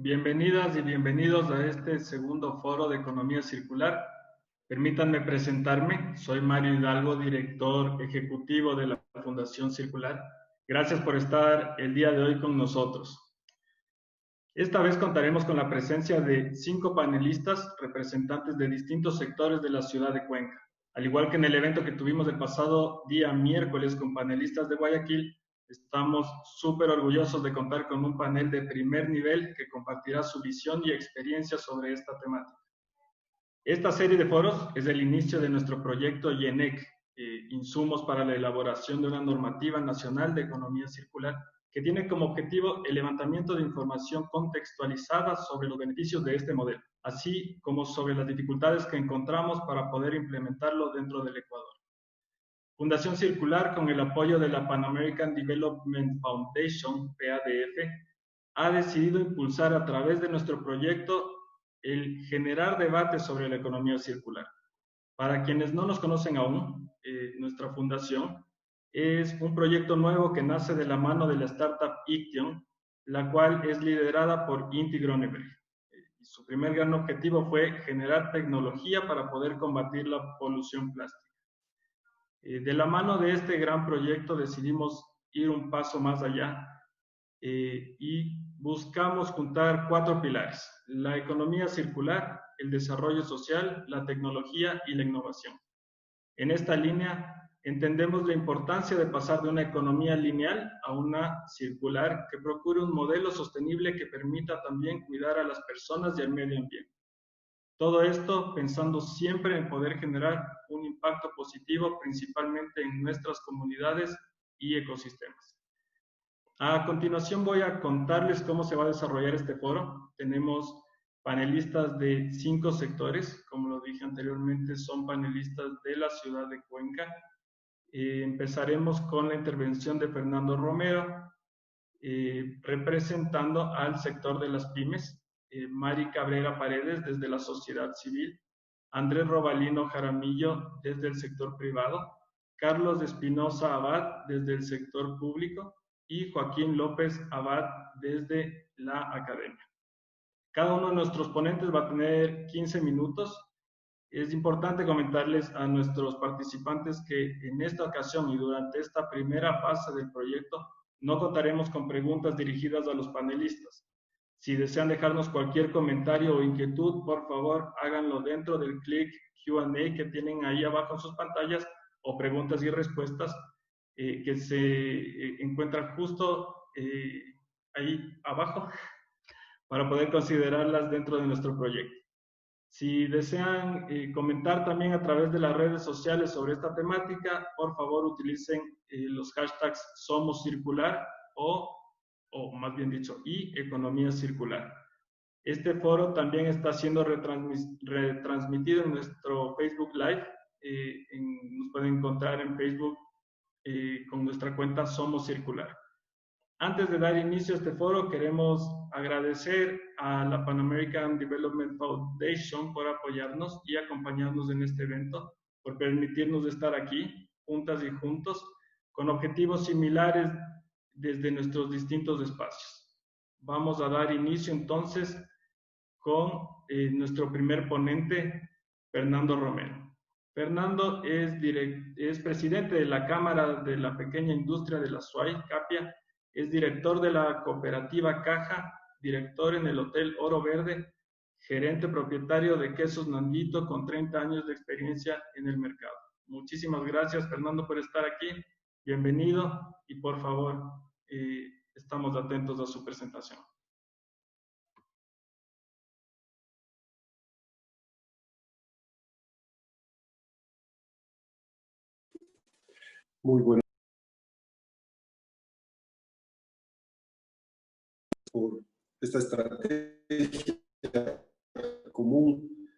Bienvenidas y bienvenidos a este segundo foro de Economía Circular. Permítanme presentarme. Soy Mario Hidalgo, director ejecutivo de la Fundación Circular. Gracias por estar el día de hoy con nosotros. Esta vez contaremos con la presencia de 5 panelistas representantes de distintos sectores de la ciudad de Cuenca. Al igual que en el evento que tuvimos el pasado día miércoles con panelistas de Guayaquil, estamos súper orgullosos de contar con un panel de primer nivel que compartirá su visión y experiencia sobre esta temática. Esta serie de foros es el inicio de nuestro proyecto IENEC, Insumos para la elaboración de una normativa nacional de economía circular, que tiene como objetivo el levantamiento de información contextualizada sobre los beneficios de este modelo, así como sobre las dificultades que encontramos para poder implementarlo dentro del Ecuador. Fundación Circular, con el apoyo de la Pan American Development Foundation, PADF, ha decidido impulsar a través de nuestro proyecto el generar debate sobre la economía circular. Para quienes no nos conocen aún, nuestra fundación es un proyecto nuevo que nace de la mano de la startup Iction, la cual es liderada por Inti Groneberg. Su primer gran objetivo fue generar tecnología para poder combatir la polución plástica. De la mano de este gran proyecto decidimos ir un paso más allá y buscamos juntar 4 pilares: la economía circular, el desarrollo social, la tecnología y la innovación. En esta línea entendemos la importancia de pasar de una economía lineal a una circular que procure un modelo sostenible que permita también cuidar a las personas y al medio ambiente. Todo esto pensando siempre en poder generar un impacto positivo, principalmente en nuestras comunidades y ecosistemas. A continuación voy a contarles cómo se va a desarrollar este foro. Tenemos panelistas de 5 sectores, como lo dije anteriormente, son panelistas de la ciudad de Cuenca. Empezaremos con la intervención de Fernando Romero, representando al sector de las pymes. Mari Cabrera Paredes desde la sociedad civil, Andrés Robalino Jaramillo desde el sector privado, Carlos Espinosa Abad desde el sector público y Joaquín López Abad desde la academia. Cada uno de nuestros ponentes va a tener 15 minutos. Es importante comentarles a nuestros participantes que en esta ocasión y durante esta primera fase del proyecto no contaremos con preguntas dirigidas a los panelistas. Si desean dejarnos cualquier comentario o inquietud, por favor, háganlo dentro del clic Q&A que tienen ahí abajo en sus pantallas, o preguntas y respuestas que se encuentran justo ahí abajo para poder considerarlas dentro de nuestro proyecto. Si desean comentar también a través de las redes sociales sobre esta temática, por favor utilicen los hashtags Somos Circular o más bien dicho, y Economía Circular. Este foro también está siendo retransmitido en nuestro Facebook Live. Nos pueden encontrar en Facebook con nuestra cuenta Somos Circular. Antes de dar inicio a este foro, queremos agradecer a la Pan American Development Foundation por apoyarnos y acompañarnos en este evento, por permitirnos estar aquí, juntas y juntos, con objetivos similares desde nuestros distintos espacios. Vamos a dar inicio entonces con nuestro primer ponente, Fernando Romero. Fernando es presidente de la Cámara de la Pequeña Industria de la SUAY, CAPIA, es director de la cooperativa Caja, director en el Hotel Oro Verde, gerente propietario de Quesos Nandito con 30 años de experiencia en el mercado. Muchísimas gracias, Fernando, por estar aquí. Bienvenido y por favor, estamos atentos a su presentación. Muy bueno por esta estrategia común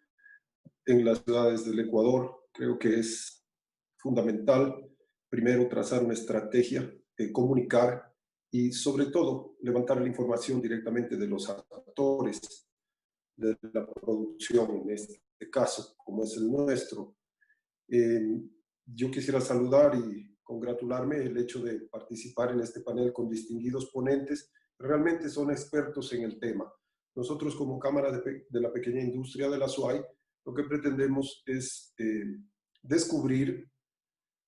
en las ciudades del Ecuador. Creo que es fundamental, primero, trazar una estrategia, comunicar y, sobre todo, levantar la información directamente de los actores de la producción, en este caso, como es el nuestro. Yo quisiera saludar y congratularme el hecho de participar en este panel con distinguidos ponentes. Realmente son expertos en el tema. Nosotros como Cámara de la Pequeña Industria de la SUAY, lo que pretendemos es descubrir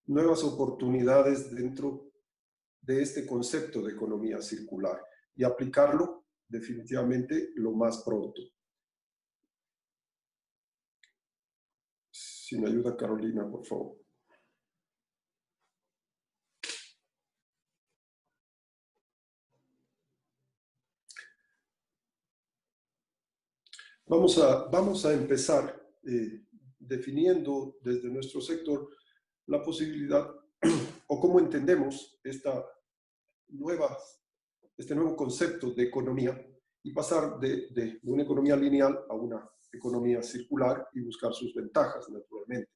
nuevas oportunidades dentro de este concepto de economía circular y aplicarlo definitivamente lo más pronto. Si me ayuda Carolina, por favor. Vamos a empezar definiendo desde nuestro sector la posibilidad o cómo entendemos este nuevo concepto de economía y pasar de una economía lineal a una economía circular y buscar sus ventajas, naturalmente.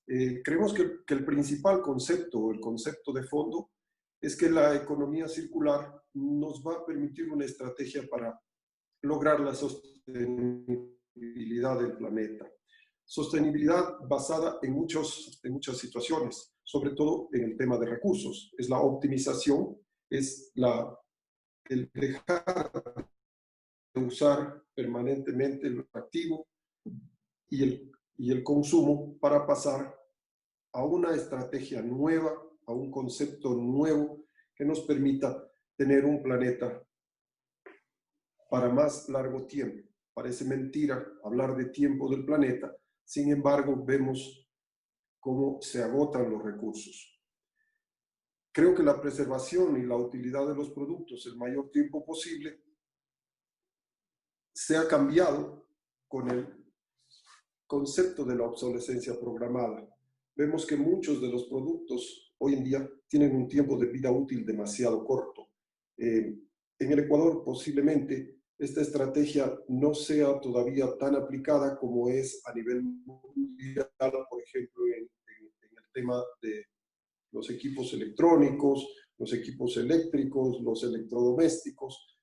Creemos que el principal concepto o el concepto de fondo es que la economía circular nos va a permitir una estrategia para lograr la sostenibilidad del planeta. Sostenibilidad basada en muchas situaciones, sobre todo en el tema de recursos. Es la optimización, es el dejar de usar permanentemente el activo y el consumo para pasar a una estrategia nueva, a un concepto nuevo que nos permita tener un planeta para más largo tiempo. Parece mentira hablar de tiempo del planeta, sin embargo, vemos cómo se agotan los recursos. Creo que la preservación y la utilidad de los productos el mayor tiempo posible se ha cambiado con el concepto de la obsolescencia programada. Vemos que muchos de los productos hoy en día tienen un tiempo de vida útil demasiado corto. En el Ecuador posiblemente esta estrategia no sea todavía tan aplicada como es a nivel mundial, por ejemplo, en el tema de los equipos electrónicos, los equipos eléctricos, los electrodomésticos.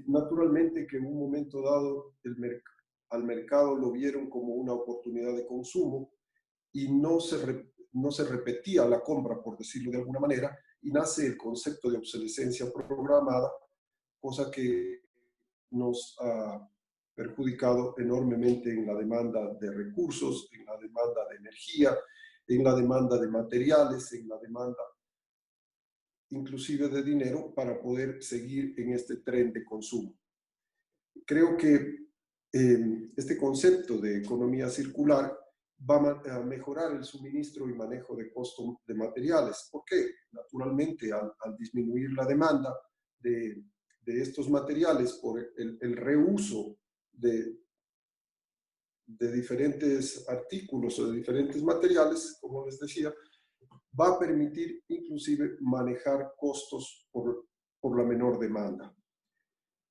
Naturalmente que en un momento dado al mercado lo vieron como una oportunidad de consumo y no se repetía la compra, por decirlo de alguna manera, y nace el concepto de obsolescencia programada, cosa que nos ha perjudicado enormemente en la demanda de recursos, en la demanda de energía, en la demanda de materiales, en la demanda inclusive de dinero para poder seguir en este tren de consumo. Creo que este concepto de economía circular va a mejorar el suministro y manejo de costo de materiales. ¿Por qué? Naturalmente, al disminuir la demanda de estos materiales por el reuso de diferentes artículos o de diferentes materiales, como les decía, va a permitir inclusive manejar costos por la menor demanda.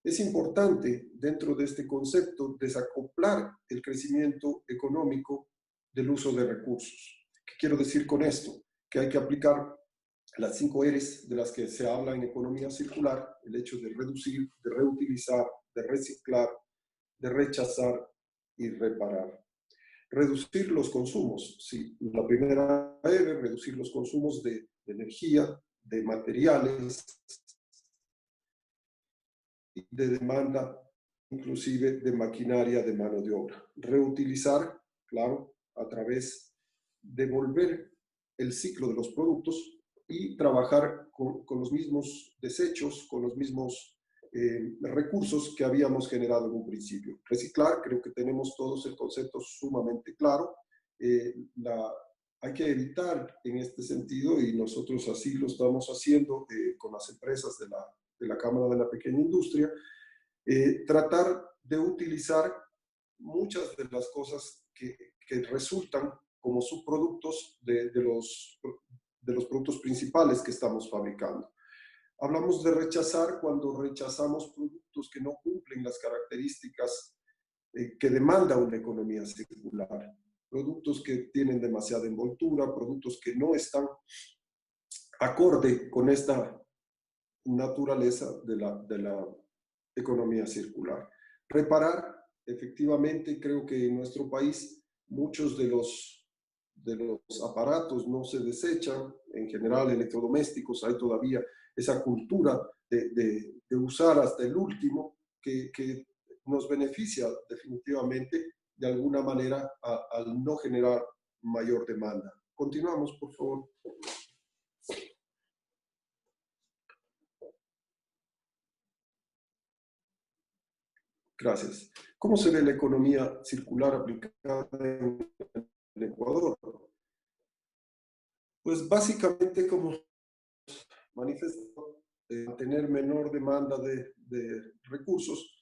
Es importante dentro de este concepto desacoplar el crecimiento económico del uso de recursos. ¿Qué quiero decir con esto? Que hay que aplicar las 5 R's de las que se habla en economía circular, el hecho de reducir, de reutilizar, de reciclar, de rechazar y reparar. Reducir los consumos, sí, la primera R, reducir los consumos de energía, de materiales y de demanda, inclusive de maquinaria de mano de obra. Reutilizar, claro, a través de volver el ciclo de los productos y trabajar con los mismos desechos, con los mismos recursos que habíamos generado en un principio. Reciclar, creo que tenemos todos el concepto sumamente claro. Hay que evitar en este sentido, y nosotros así lo estamos haciendo con las empresas de la Cámara de la Pequeña Industria, tratar de utilizar muchas de las cosas que resultan como subproductos de los productos principales que estamos fabricando. Hablamos de rechazar cuando rechazamos productos que no cumplen las características que demanda una economía circular. Productos que tienen demasiada envoltura, productos que no están acorde con esta naturaleza de la economía circular. Reparar, efectivamente, creo que en nuestro país muchos de los aparatos no se desechan, en general electrodomésticos, hay todavía esa cultura de usar hasta el último, que nos beneficia definitivamente de alguna manera al no generar mayor demanda. Continuamos, por favor. Gracias. ¿Cómo se ve la economía circular aplicada en el Ecuador? Pues básicamente, como manifestó, tener menor demanda de recursos,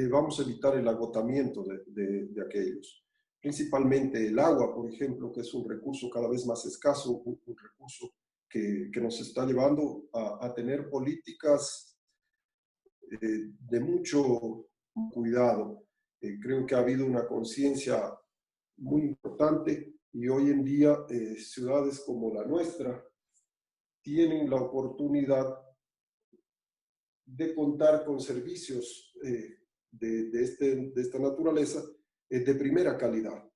vamos a evitar el agotamiento de aquellos. Principalmente el agua, por ejemplo, que es un recurso cada vez más escaso, un recurso que nos está llevando a tener políticas de mucho cuidado. Creo que ha habido una conciencia muy importante y hoy en día ciudades como la nuestra tienen la oportunidad de contar con servicios de esta naturaleza de primera calidad.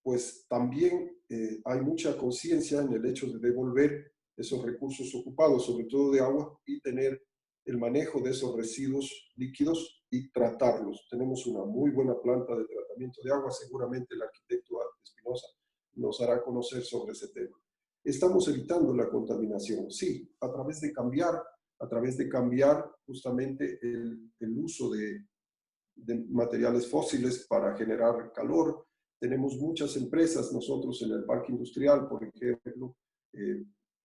Pues también hay mucha conciencia en el hecho de devolver esos recursos ocupados, sobre todo de agua, y tener el manejo de esos residuos líquidos y tratarlos. Tenemos una muy buena planta de tratamiento de agua, seguramente el arquitecto Espinosa nos hará conocer sobre ese tema. Estamos evitando la contaminación, sí, a través de cambiar justamente el uso de materiales fósiles para generar calor. Tenemos muchas empresas, nosotros en el parque industrial, por ejemplo,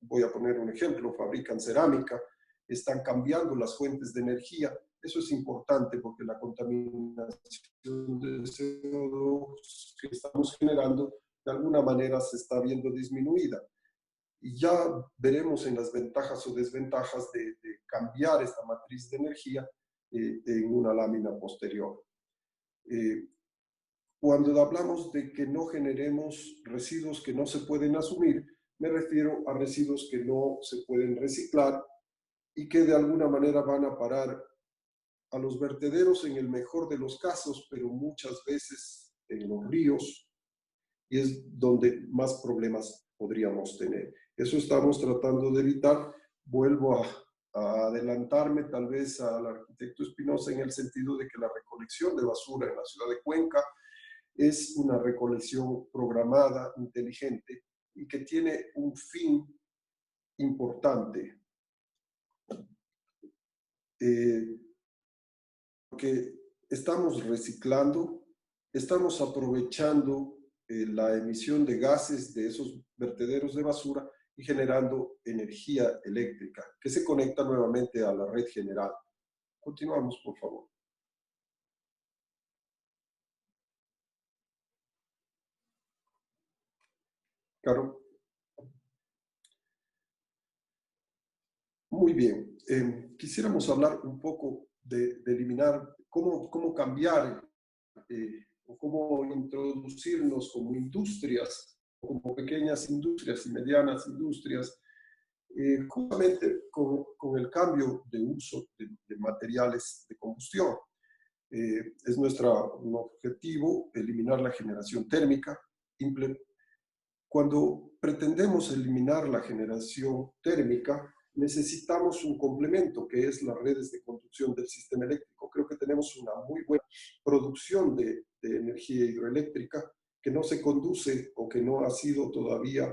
voy a poner un ejemplo, fabrican cerámica, están cambiando las fuentes de energía. Eso es importante porque la contaminación de CO2 que estamos generando de alguna manera se está viendo disminuida. Y ya veremos en las ventajas o desventajas de cambiar esta matriz de energía en una lámina posterior. Cuando hablamos de que no generemos residuos que no se pueden asumir, me refiero a residuos que no se pueden reciclar y que de alguna manera van a parar a los vertederos en el mejor de los casos, pero muchas veces en los ríos, y es donde más problemas podríamos tener. Eso estamos tratando de evitar. Vuelvo a adelantarme tal vez al arquitecto Espinosa en el sentido de que la recolección de basura en la ciudad de Cuenca es una recolección programada, inteligente y que tiene un fin importante. Porque estamos reciclando, estamos aprovechando la emisión de gases de esos vertederos de basura y generando energía eléctrica que se conecta nuevamente a la red general. Continuamos, por favor. Claro. Muy bien. Quisiéramos hablar un poco de eliminar, cómo cambiar o cómo introducirnos como industrias, como pequeñas industrias y medianas industrias, justamente con el cambio de uso de materiales de combustión. Es nuestro objetivo eliminar la generación térmica. Cuando pretendemos eliminar la generación térmica, necesitamos un complemento, que es las redes de conducción del sistema eléctrico. Creo que tenemos una muy buena producción de energía hidroeléctrica que no se conduce o que no ha sido todavía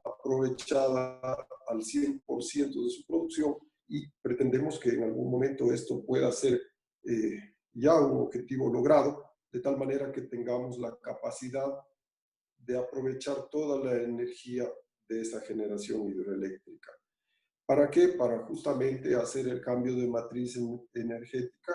aprovechada al 100% de su producción y pretendemos que en algún momento esto pueda ser ya un objetivo logrado, de tal manera que tengamos la capacidad de aprovechar toda la energía de esa generación hidroeléctrica. ¿Para qué? Para justamente hacer el cambio de matriz energética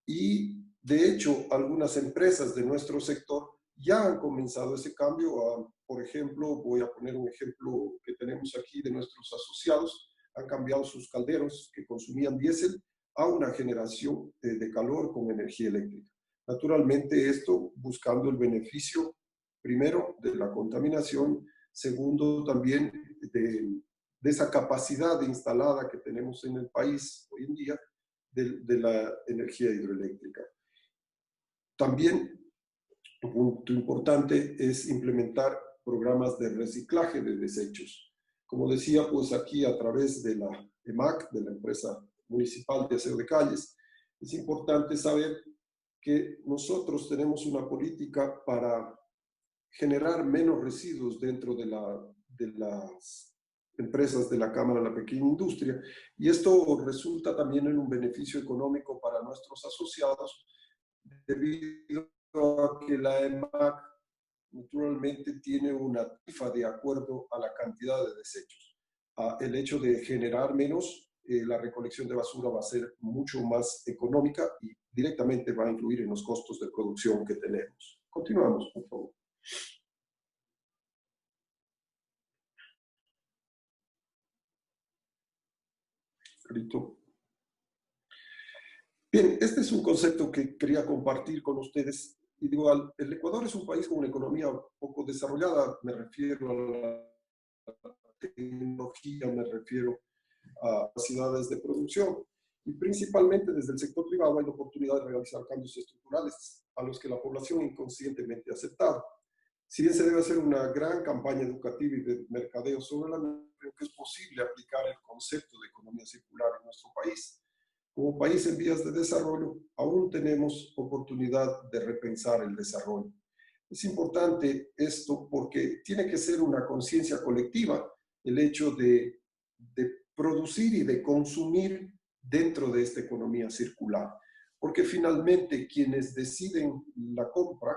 y, de hecho, algunas empresas de nuestro sector ya han comenzado ese cambio. Por ejemplo, voy a poner un ejemplo que tenemos aquí de nuestros asociados, han cambiado sus calderos que consumían diésel a una generación de calor con energía eléctrica. Naturalmente, esto buscando el beneficio, primero, de la contaminación, segundo, también de esa capacidad instalada que tenemos en el país hoy en día de la energía hidroeléctrica. También un punto importante es implementar programas de reciclaje de desechos. Como decía, pues aquí a través de la EMAC, de la Empresa Municipal de Aseo de Calles, es importante saber que nosotros tenemos una política para generar menos residuos dentro de las empresas de la Cámara de la Pequeña Industria, y esto resulta también en un beneficio económico para nuestros asociados, debido a que la EMAC naturalmente tiene una tarifa de acuerdo a la cantidad de desechos. El hecho de generar menos, la recolección de basura va a ser mucho más económica y directamente va a influir en los costos de producción que tenemos. Continuamos, por favor. Bien, este es un concepto que quería compartir con ustedes. Y digo, el Ecuador es un país con una economía poco desarrollada, me refiero a la tecnología, me refiero a capacidades de producción. Y principalmente desde el sector privado hay la oportunidad de realizar cambios estructurales a los que la población inconscientemente ha aceptado. Si bien se debe hacer una gran campaña educativa y de mercadeo sobre la misma, creo que es posible aplicar el concepto de economía circular en nuestro país. Como país en vías de desarrollo, aún tenemos oportunidad de repensar el desarrollo. Es importante esto porque tiene que ser una conciencia colectiva el hecho de producir y de consumir dentro de esta economía circular. Porque finalmente quienes deciden la compra,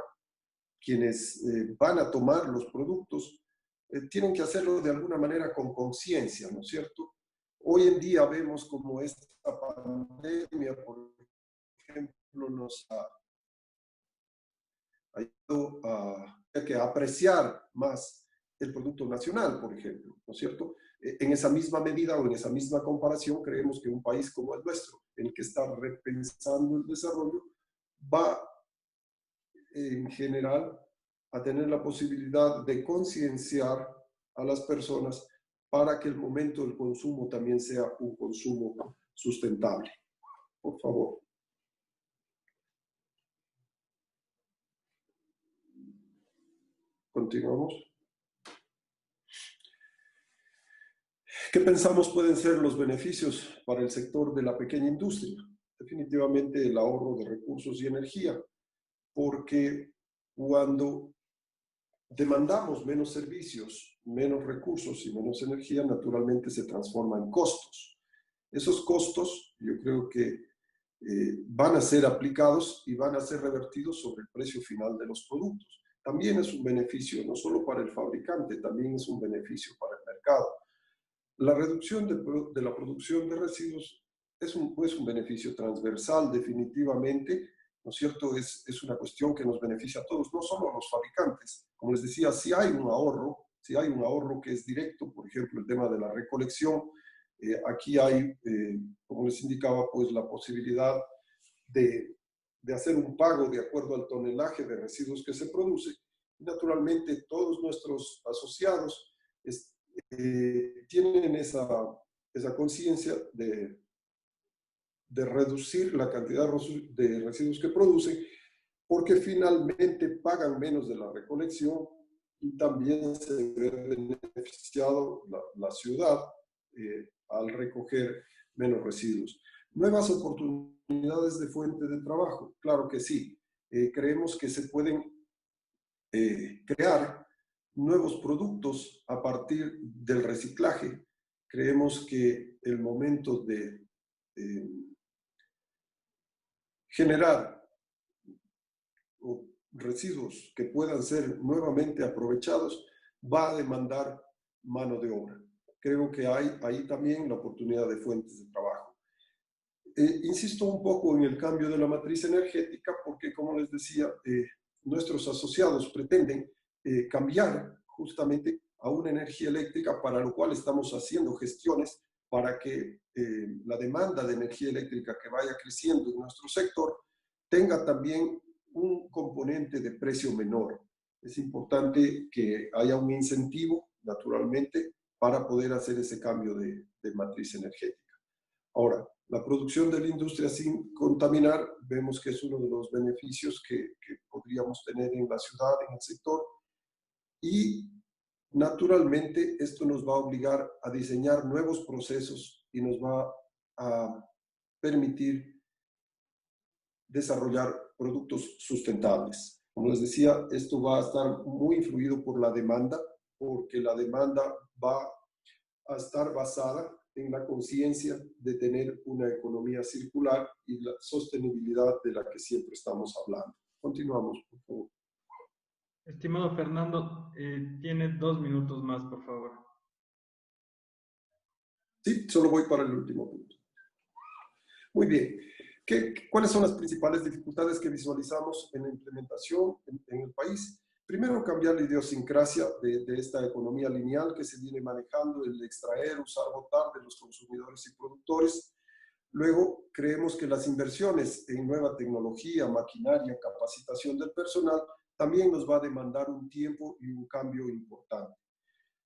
quienes van a tomar los productos, tienen que hacerlo de alguna manera con conciencia, ¿no es cierto? Hoy en día vemos como esta pandemia, por ejemplo, nos ha ayudado a apreciar más el producto nacional, por ejemplo, ¿no es cierto? En esa misma medida o en esa misma comparación, creemos que un país como el nuestro, en el que está repensando el desarrollo, va en general a tener la posibilidad de concienciar a las personas para que el momento del consumo también sea un consumo sustentable. Por favor. Continuamos. ¿Qué pensamos pueden ser los beneficios para el sector de la pequeña industria? Definitivamente el ahorro de recursos y energía, porque cuando demandamos menos servicios, menos recursos y menos energía, naturalmente se transforma en costos. Esos costos yo creo que van a ser aplicados y van a ser revertidos sobre el precio final de los productos. También es un beneficio no solo para el fabricante, también es un beneficio para el mercado. La reducción de la producción de residuos es un beneficio transversal definitivamente, ¿no es cierto? Es una cuestión que nos beneficia a todos, no solo a los fabricantes. Como les decía, si hay un ahorro que es directo, por ejemplo, el tema de la recolección, aquí hay, como les indicaba, pues la posibilidad de hacer un pago de acuerdo al tonelaje de residuos que se produce. Y naturalmente, todos nuestros asociados tienen esa conciencia de reducir la cantidad de residuos que producen, porque finalmente pagan menos de la recolección y también se ve beneficiado la ciudad al recoger menos residuos. Nuevas oportunidades de fuente de trabajo, claro que sí. Creemos que se pueden crear nuevos productos a partir del reciclaje. Creemos que el momento de generar residuos que puedan ser nuevamente aprovechados va a demandar mano de obra. Creo que hay ahí también la oportunidad de fuentes de trabajo. Insisto un poco en el cambio de la matriz energética porque, como les decía, nuestros asociados pretenden cambiar justamente a una energía eléctrica, para lo cual estamos haciendo gestiones para que la demanda de energía eléctrica que vaya creciendo en nuestro sector tenga también un componente de precio menor. Es importante que haya un incentivo, naturalmente, para poder hacer ese cambio de matriz energética. Ahora, la producción de la industria sin contaminar, vemos que es uno de los beneficios que podríamos tener en la ciudad, en el sector, y naturalmente esto nos va a obligar a diseñar nuevos procesos y nos va a permitir desarrollar productos sustentables. Como les decía, esto va a estar muy influido por la demanda, porque la demanda va a estar basada en la conciencia de tener una economía circular y la sostenibilidad de la que siempre estamos hablando. Continuamos, por favor. Estimado Fernando, tiene 2 minutos más, por favor. Sí, solo voy para el último punto. Muy bien. ¿Cuáles son las principales dificultades que visualizamos en la implementación en el país? Primero, cambiar la idiosincrasia de esta economía lineal que se viene manejando, el extraer, usar, botar de los consumidores y productores. Luego, creemos que las inversiones en nueva tecnología, maquinaria, capacitación del personal, también nos va a demandar un tiempo y un cambio importante.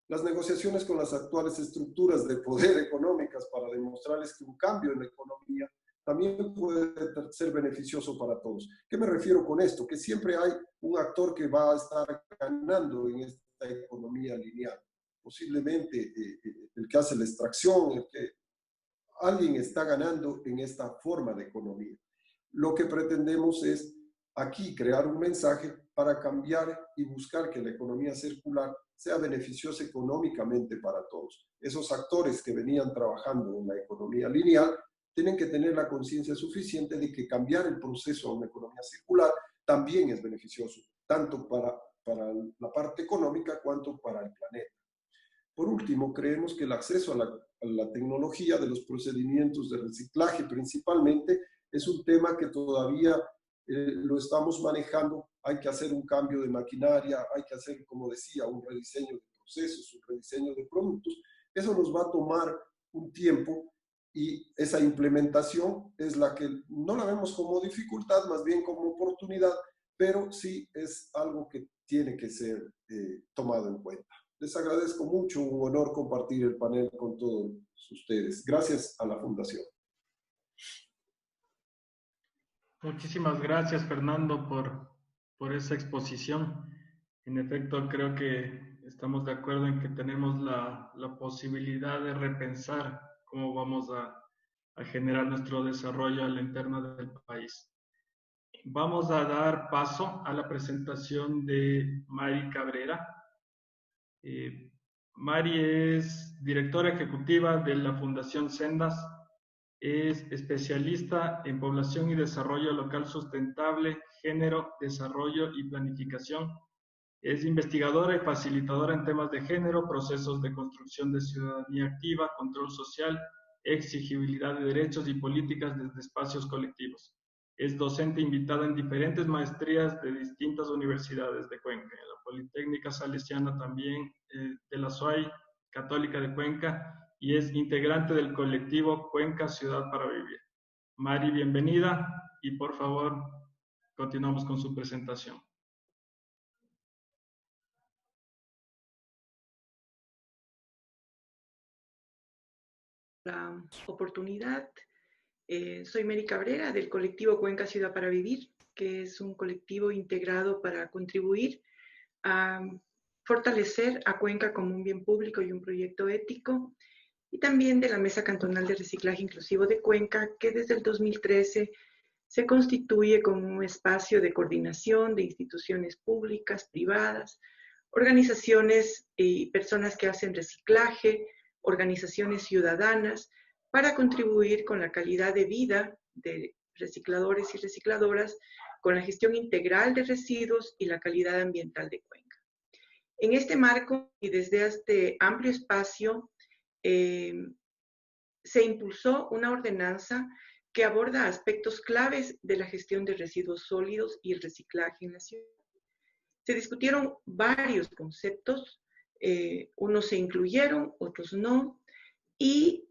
Las negociaciones con las actuales estructuras de poder económicas para demostrarles que un cambio en la economía también puede ser beneficioso para todos. ¿Qué me refiero con esto? Que siempre hay un actor que va a estar ganando en esta economía lineal. Posiblemente el que hace la extracción, el que alguien está ganando en esta forma de economía. Lo que pretendemos es aquí crear un mensaje para cambiar y buscar que la economía circular sea beneficiosa económicamente para todos. Esos actores que venían trabajando en la economía lineal tienen que tener la conciencia suficiente de que cambiar el proceso a una economía circular también es beneficioso, tanto para la parte económica cuanto para el planeta. Por último, creemos que el acceso a la tecnología de los procedimientos de reciclaje principalmente es un tema que todavía lo estamos manejando. Hay que hacer un cambio de maquinaria, hay que hacer, como decía, un rediseño de procesos, un rediseño de productos. Eso nos va a tomar un tiempo y esa implementación es la que no la vemos como dificultad, más bien como oportunidad, pero sí es algo que tiene que ser tomado en cuenta. Les agradezco mucho, un honor compartir el panel con todos ustedes. Gracias a la Fundación. Muchísimas gracias, Fernando, por esa exposición. En efecto, creo que estamos de acuerdo en que tenemos la posibilidad de repensar cómo vamos a generar nuestro desarrollo a la interna del país. Vamos a dar paso a la presentación de Mari Cabrera. Mari es directora ejecutiva de la Fundación Sendas, es especialista en población y desarrollo local sustentable, género, desarrollo y planificación. Es investigadora y facilitadora en temas de género, procesos de construcción de ciudadanía activa, control social, exigibilidad de derechos y políticas desde espacios colectivos. Es docente invitada en diferentes maestrías de distintas universidades de Cuenca, en la Politécnica Salesiana también, de la SUAY Católica de Cuenca, y es integrante del colectivo Cuenca Ciudad para Vivir. Mari, bienvenida y por favor, continuamos con su presentación. La oportunidad. Soy Mary Cabrera del colectivo Cuenca Ciudad para Vivir, que es un colectivo integrado para contribuir a fortalecer a Cuenca como un bien público y un proyecto ético, y también de la Mesa Cantonal de Reciclaje Inclusivo de Cuenca, que desde el 2013 se constituye como un espacio de coordinación de instituciones públicas, privadas, organizaciones y personas que hacen reciclaje, organizaciones ciudadanas, para contribuir con la calidad de vida de recicladores y recicladoras, con la gestión integral de residuos y la calidad ambiental de Cuenca. En este marco y desde este amplio espacio, se impulsó una ordenanza que aborda aspectos claves de la gestión de residuos sólidos y el reciclaje en la ciudad. Se discutieron varios conceptos, unos se incluyeron, otros no, y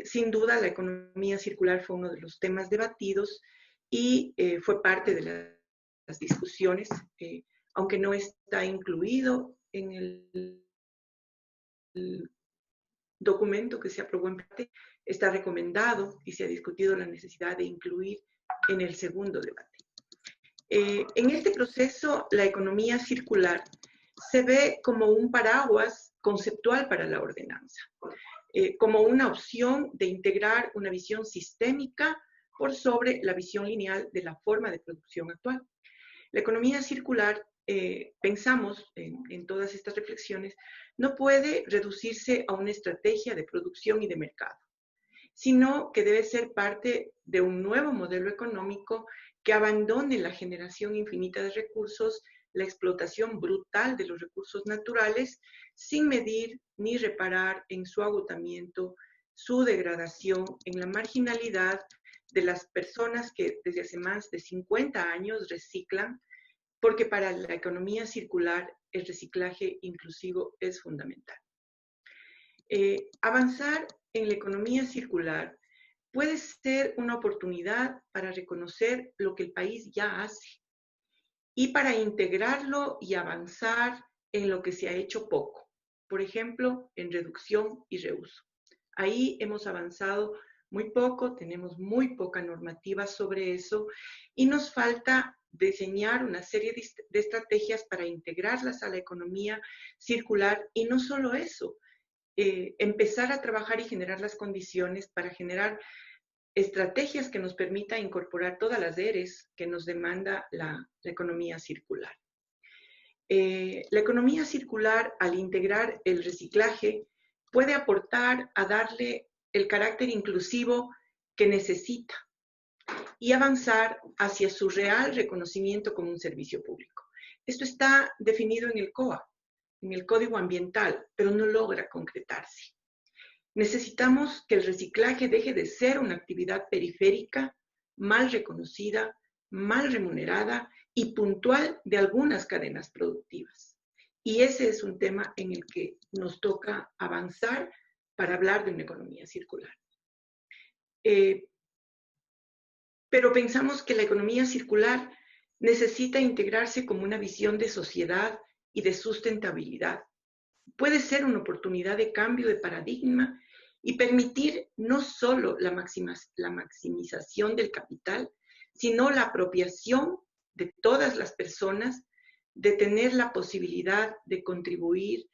sin duda la economía circular fue uno de los temas debatidos y fue parte de las discusiones, aunque no está incluido en el documento que se aprobó en parte, está recomendado y se ha discutido la necesidad de incluir en el segundo debate. En este proceso, la economía circular se ve como un paraguas conceptual para la ordenanza, como una opción de integrar una visión sistémica por sobre la visión lineal de la forma de producción actual. La economía circular, pensamos en todas estas reflexiones, no puede reducirse a una estrategia de producción y de mercado, sino que debe ser parte de un nuevo modelo económico que abandone la generación infinita de recursos, la explotación brutal de los recursos naturales, sin medir ni reparar en su agotamiento, su degradación, en la marginalidad de las personas que desde hace más de 50 años reciclan, porque para la economía circular el reciclaje inclusivo es fundamental. Avanzar en la economía circular puede ser una oportunidad para reconocer lo que el país ya hace y para integrarlo y avanzar en lo que se ha hecho poco, por ejemplo, en reducción y reuso. Ahí hemos avanzado muy poco, tenemos muy poca normativa sobre eso y nos falta diseñar una serie de estrategias para integrarlas a la economía circular y no solo eso, empezar a trabajar y generar las condiciones para generar estrategias que nos permita incorporar todas las ERES que nos demanda la economía circular. La economía circular, al integrar el reciclaje, puede aportar a darle el carácter inclusivo que necesita y avanzar hacia su real reconocimiento como un servicio público. Esto está definido en el COA, en el Código Ambiental, pero no logra concretarse. Necesitamos que el reciclaje deje de ser una actividad periférica, mal reconocida, mal remunerada y puntual de algunas cadenas productivas. Y ese es un tema en el que nos toca avanzar para hablar de una economía circular. Pero pensamos que la economía circular necesita integrarse como una visión de sociedad y de sustentabilidad. Puede ser una oportunidad de cambio de paradigma y permitir no solo la maximización del capital, sino la apropiación de todas las personas, de tener la posibilidad de contribuir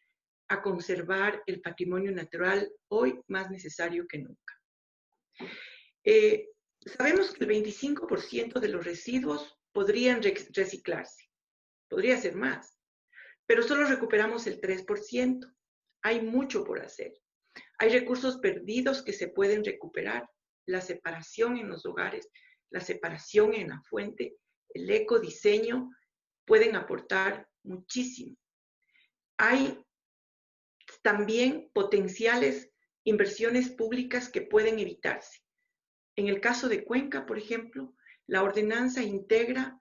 a conservar el patrimonio natural hoy más necesario que nunca. Sabemos que el 25% de los residuos podrían reciclarse, podría ser más, pero solo recuperamos el 3%. Hay mucho por hacer. Hay recursos perdidos que se pueden recuperar, la separación en los hogares, la separación en la fuente, el ecodiseño pueden aportar muchísimo. Hay también potenciales inversiones públicas que pueden evitarse. En el caso de Cuenca, por ejemplo, la ordenanza integra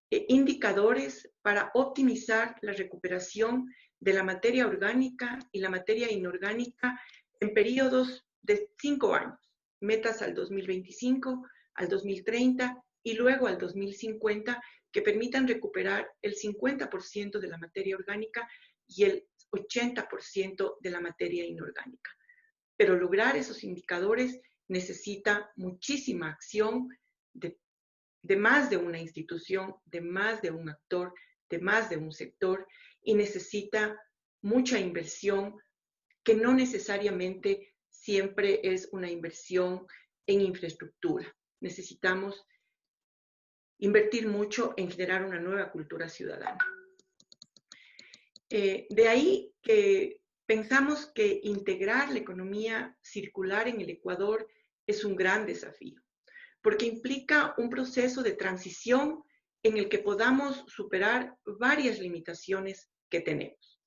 indicadores para optimizar la recuperación de la materia orgánica y la materia inorgánica en periodos de 5 años, metas al 2025, al 2030 y luego al 2050, que permitan recuperar el 50% de la materia orgánica y el 80% de la materia inorgánica. Pero lograr esos indicadores necesita muchísima acción de más de una institución, de más de un actor, de más de un sector, y necesita mucha inversión que no necesariamente siempre es una inversión en infraestructura. Necesitamos invertir mucho en generar una nueva cultura ciudadana. De ahí que pensamos que integrar la economía circular en el Ecuador es un gran desafío, porque implica un proceso de transición en el que podamos superar varias limitaciones que tenemos.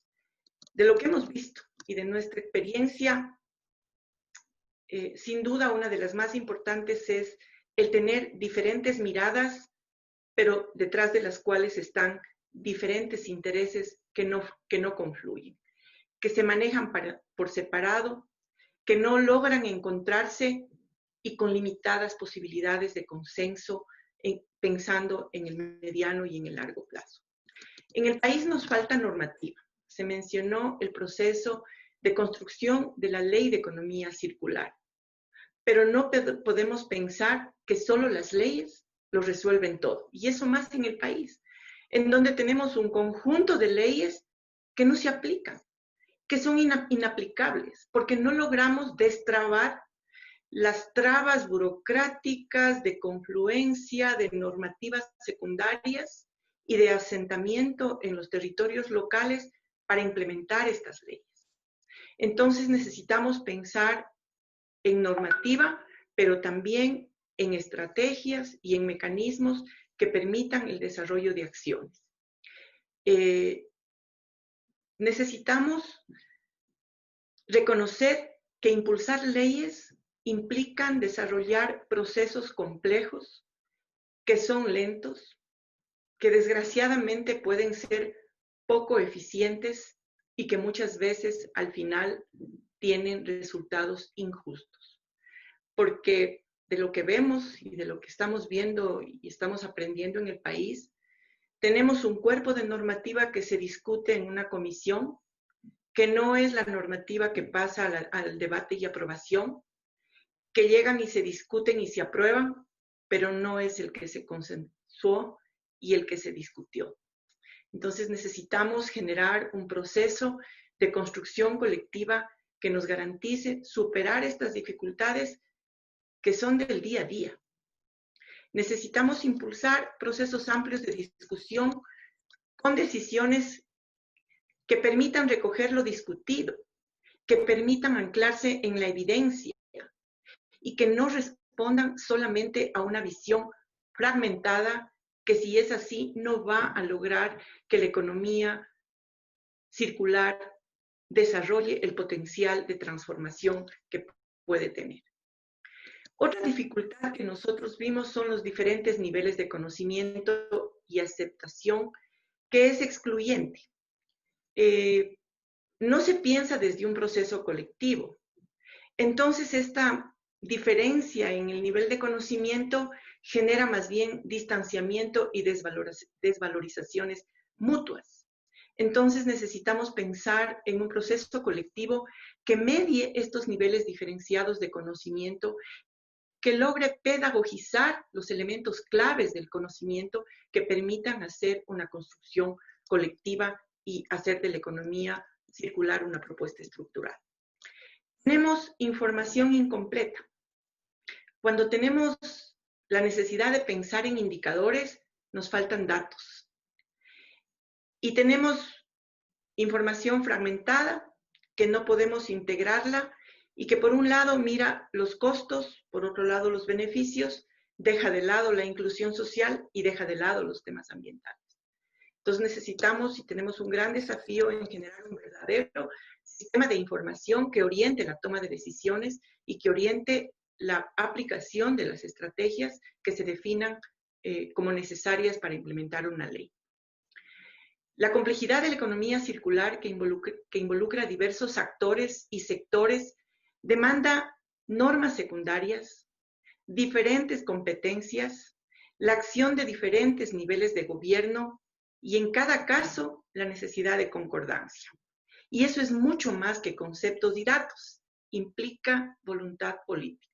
De lo que hemos visto y de nuestra experiencia, sin duda una de las más importantes es el tener diferentes miradas, pero detrás de las cuales están diferentes intereses que no confluyen, que se manejan por separado, que no logran encontrarse y con limitadas posibilidades de consenso, pensando en el mediano y en el largo plazo. En el país nos falta normativa. Se mencionó el proceso de construcción de la Ley de Economía Circular, pero no podemos pensar que solo las leyes lo resuelven todo, y eso más en el país, en donde tenemos un conjunto de leyes que no se aplican, que son inaplicables, porque no logramos destrabar las trabas burocráticas de confluencia de normativas secundarias y de asentamiento en los territorios locales para implementar estas leyes. Entonces necesitamos pensar en normativa, pero también en estrategias y en mecanismos que permitan el desarrollo de acciones. Necesitamos reconocer que impulsar leyes implican desarrollar procesos complejos que son lentos, que desgraciadamente pueden ser poco eficientes y que muchas veces al final tienen resultados injustos. Porque de lo que vemos y de lo que estamos viendo y estamos aprendiendo en el país, tenemos un cuerpo de normativa que se discute en una comisión, que no es la normativa que pasa al debate y aprobación, que llegan y se discuten y se aprueban, pero no es el que se consensuó y el que se discutió. Entonces necesitamos generar un proceso de construcción colectiva que nos garantice superar estas dificultades que son del día a día. Necesitamos impulsar procesos amplios de discusión con decisiones que permitan recoger lo discutido, que permitan anclarse en la evidencia y que no respondan solamente a una visión fragmentada que si es así no va a lograr que la economía circular desarrolle el potencial de transformación que puede tener. Otra dificultad que nosotros vimos son los diferentes niveles de conocimiento y aceptación, que es excluyente. No se piensa desde un proceso colectivo. Entonces, esta diferencia en el nivel de conocimiento genera más bien distanciamiento y desvalorizaciones mutuas. Entonces, necesitamos pensar en un proceso colectivo que medie estos niveles diferenciados de conocimiento, que logre pedagogizar los elementos claves del conocimiento que permitan hacer una construcción colectiva y hacer de la economía circular una propuesta estructural. Tenemos información incompleta. Cuando tenemos la necesidad de pensar en indicadores, nos faltan datos. Y tenemos información fragmentada que no podemos integrarla y que por un lado mira los costos, por otro lado los beneficios, deja de lado la inclusión social y deja de lado los temas ambientales. Entonces necesitamos y tenemos un gran desafío en generar un verdadero sistema de información que oriente la toma de decisiones y que oriente la aplicación de las estrategias que se definan como necesarias para implementar una ley. La complejidad de la economía circular que involucra a diversos actores y sectores demanda normas secundarias, diferentes competencias, la acción de diferentes niveles de gobierno y en cada caso la necesidad de concordancia. Y eso es mucho más que conceptos y datos, implica voluntad política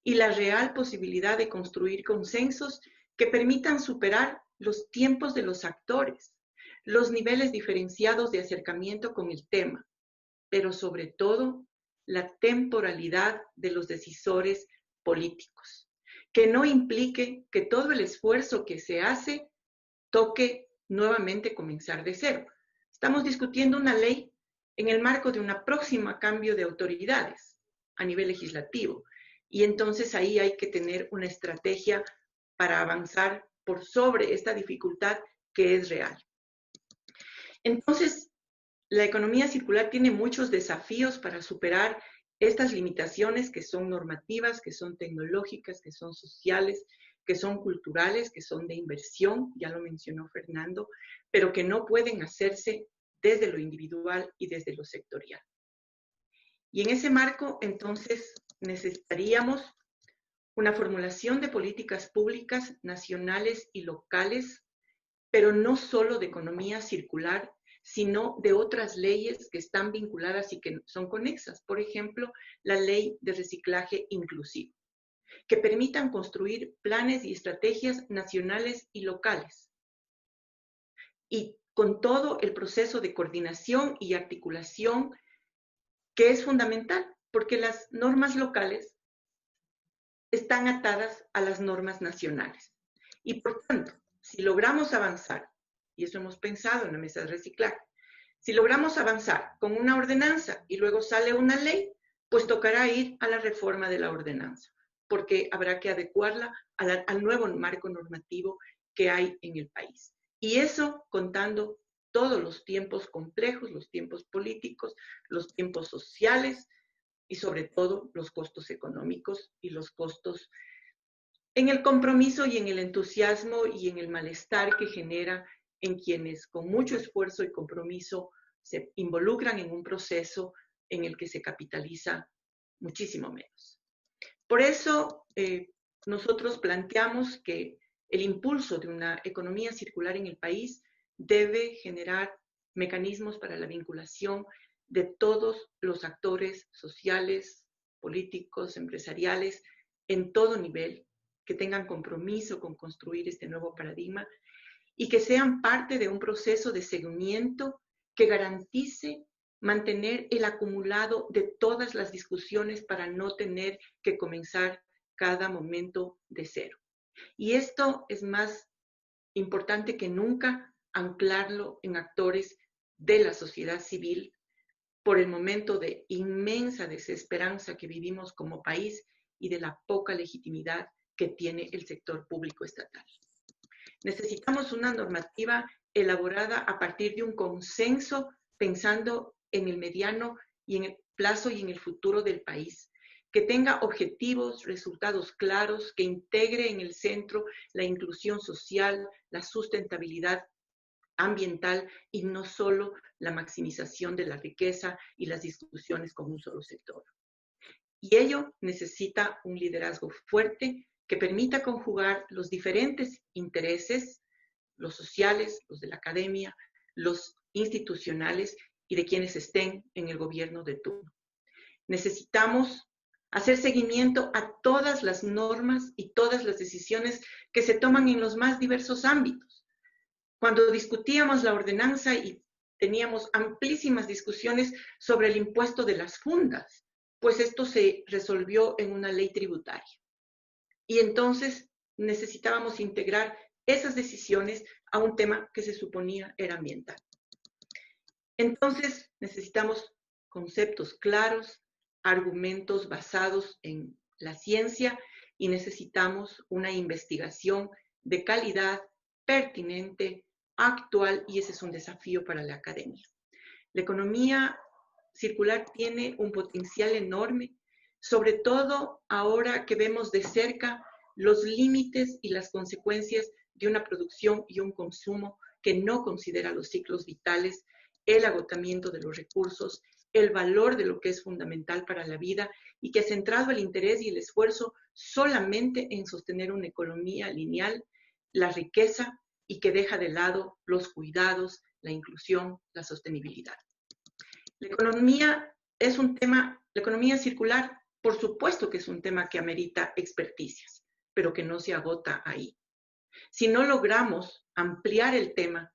y la real posibilidad de construir consensos que permitan superar los tiempos de los actores, los niveles diferenciados de acercamiento con el tema, pero sobre todo la temporalidad de los decisores políticos, que no implique que todo el esfuerzo que se hace toque nuevamente comenzar de cero. Estamos discutiendo una ley en el marco de un próximo cambio de autoridades a nivel legislativo y entonces ahí hay que tener una estrategia para avanzar por sobre esta dificultad que es real. Entonces, la economía circular tiene muchos desafíos para superar estas limitaciones que son normativas, que son tecnológicas, que son sociales, que son culturales, que son de inversión, ya lo mencionó Fernando, pero que no pueden hacerse desde lo individual y desde lo sectorial. Y en ese marco, entonces, necesitaríamos una formulación de políticas públicas nacionales y locales, pero no solo de economía circular, sino de otras leyes que están vinculadas y que son conexas. Por ejemplo, la ley de reciclaje inclusivo, que permitan construir planes y estrategias nacionales y locales. Y con todo el proceso de coordinación y articulación que es fundamental, porque las normas locales están atadas a las normas nacionales. Y por tanto, si logramos avanzar, y eso hemos pensado en la mesa de reciclaje, si logramos avanzar con una ordenanza y luego sale una ley, pues tocará ir a la reforma de la ordenanza, porque habrá que adecuarla al nuevo marco normativo que hay en el país. Y eso contando todos los tiempos complejos, los tiempos políticos, los tiempos sociales y sobre todo los costos económicos y los costos en el compromiso y en el entusiasmo y en el malestar que genera en quienes con mucho esfuerzo y compromiso se involucran en un proceso en el que se capitaliza muchísimo menos. Por eso, nosotros planteamos que el impulso de una economía circular en el país debe generar mecanismos para la vinculación de todos los actores sociales, políticos, empresariales, en todo nivel, que tengan compromiso con construir este nuevo paradigma y que sean parte de un proceso de seguimiento que garantice mantener el acumulado de todas las discusiones para no tener que comenzar cada momento de cero. Y esto es más importante que nunca anclarlo en actores de la sociedad civil por el momento de inmensa desesperanza que vivimos como país y de la poca legitimidad que tiene el sector público estatal. Necesitamos una normativa elaborada a partir de un consenso pensando en el mediano y en el plazo y en el futuro del país, que tenga objetivos, resultados claros, que integre en el centro la inclusión social, la sustentabilidad ambiental y no solo la maximización de la riqueza y las discusiones con un solo sector. Y ello necesita un liderazgo fuerte que permita conjugar los diferentes intereses, los sociales, los de la academia, los institucionales y de quienes estén en el gobierno de turno. Necesitamos hacer seguimiento a todas las normas y todas las decisiones que se toman en los más diversos ámbitos. Cuando discutíamos la ordenanza y teníamos amplísimas discusiones sobre el impuesto de las fundas, pues esto se resolvió en una ley tributaria. Y entonces necesitábamos integrar esas decisiones a un tema que se suponía era ambiental. Entonces necesitamos conceptos claros, argumentos basados en la ciencia y necesitamos una investigación de calidad, pertinente, actual, y ese es un desafío para la academia. La economía circular tiene un potencial enorme, sobre todo ahora que vemos de cerca los límites y las consecuencias de una producción y un consumo que no considera los ciclos vitales, el agotamiento de los recursos, el valor de lo que es fundamental para la vida y que ha centrado el interés y el esfuerzo solamente en sostener una economía lineal, la riqueza y que deja de lado los cuidados, la inclusión, la sostenibilidad. La economía es un tema, la economía circular, por supuesto que es un tema que amerita experticias, pero que no se agota ahí. Si no logramos ampliar el tema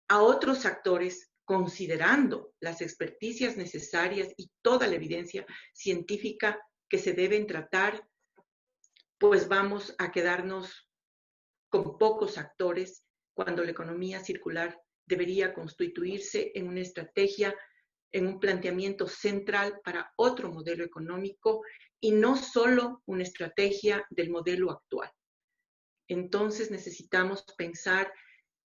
a otros actores, considerando las experticias necesarias y toda la evidencia científica que se deben tratar, pues vamos a quedarnos con pocos actores cuando la economía circular debería constituirse en una estrategia, en un planteamiento central para otro modelo económico y no solo una estrategia del modelo actual. Entonces necesitamos pensar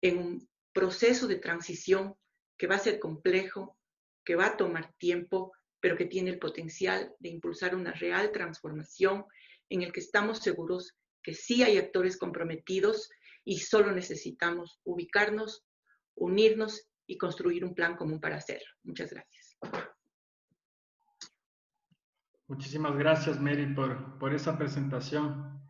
en un proceso de transición que va a ser complejo, que va a tomar tiempo, pero que tiene el potencial de impulsar una real transformación en el que estamos seguros que sí hay actores comprometidos y solo necesitamos ubicarnos, unirnos y construir un plan común para hacerlo. Muchas gracias. Muchísimas gracias, Mary, por esa presentación.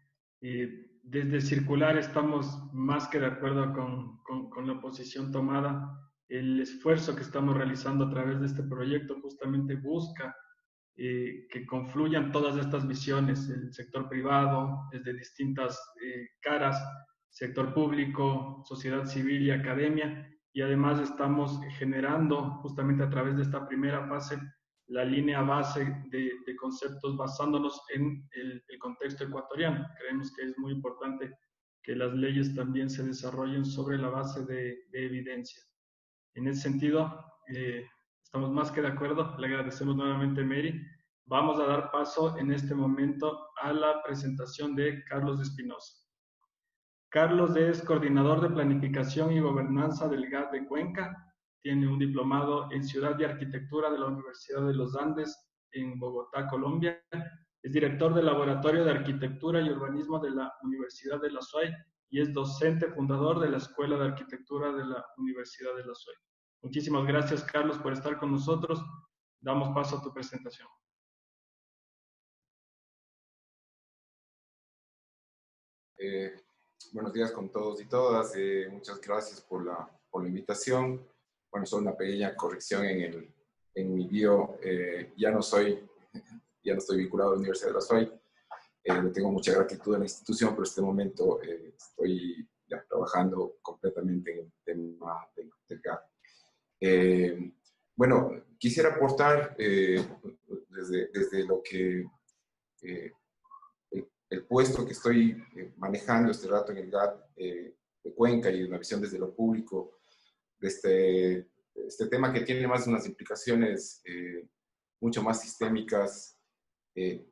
Desde Circular estamos más que de acuerdo con la posición tomada. El esfuerzo que estamos realizando a través de este proyecto justamente busca que confluyan todas estas visiones, el sector privado, desde distintas caras, sector público, sociedad civil y academia, y además estamos generando justamente a través de esta primera fase la línea base de conceptos basándonos en el contexto ecuatoriano. Creemos que es muy importante que las leyes también se desarrollen sobre la base de evidencia. En ese sentido, estamos más que de acuerdo. Le agradecemos nuevamente, Mary. Vamos a dar paso en este momento a la presentación de Carlos Espinosa. Carlos es coordinador de planificación y gobernanza del GAT de Cuenca. Tiene un diplomado en Ciudad y Arquitectura de la Universidad de los Andes en Bogotá, Colombia. Es director del Laboratorio de Arquitectura y Urbanismo de la Universidad de la SUAY y es docente fundador de la Escuela de Arquitectura de la Universidad de la SUAY. Muchísimas gracias, Carlos, por estar con nosotros. Damos paso a tu presentación. Buenos días con todos y todas. Muchas gracias por la invitación. Bueno, solo una pequeña corrección en mi bio. Ya no estoy vinculado a la Universidad de la SUAY. Le tengo mucha gratitud a la institución, pero en este momento estoy ya trabajando completamente en el tema del GAT. Bueno, quisiera aportar desde lo que el puesto que estoy manejando este rato en el GAT de Cuenca y una visión desde lo público de este tema que tiene más unas implicaciones mucho más sistémicas,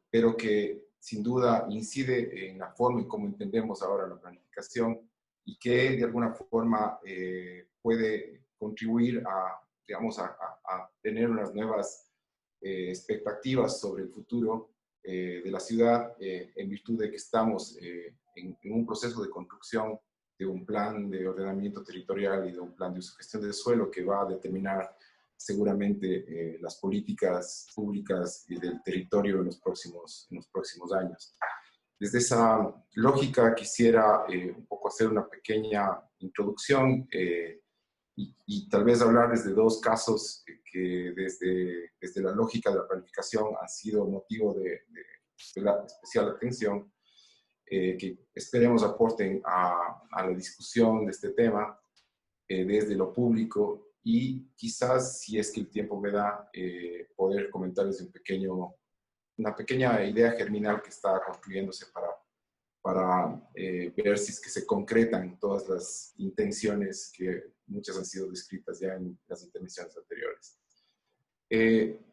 pero que sin duda incide en la forma en cómo entendemos ahora la planificación y que de alguna forma puede contribuir digamos, a tener unas nuevas expectativas sobre el futuro de la ciudad, en virtud de que estamos en un proceso de construcción de un plan de ordenamiento territorial y de un plan de gestión del suelo que va a determinar seguramente las políticas públicas y del territorio en los próximos años. Desde esa lógica quisiera un poco hacer una pequeña introducción y tal vez hablar desde dos casos que desde la lógica de la planificación han sido motivo de especial atención, que esperemos aporten a la discusión de este tema desde lo público y quizás, si es que el tiempo me da, poder comentar desde una pequeña idea germinal que está construyéndose para ver si es que se concretan todas las intenciones que muchas han sido descritas ya en las intervenciones anteriores.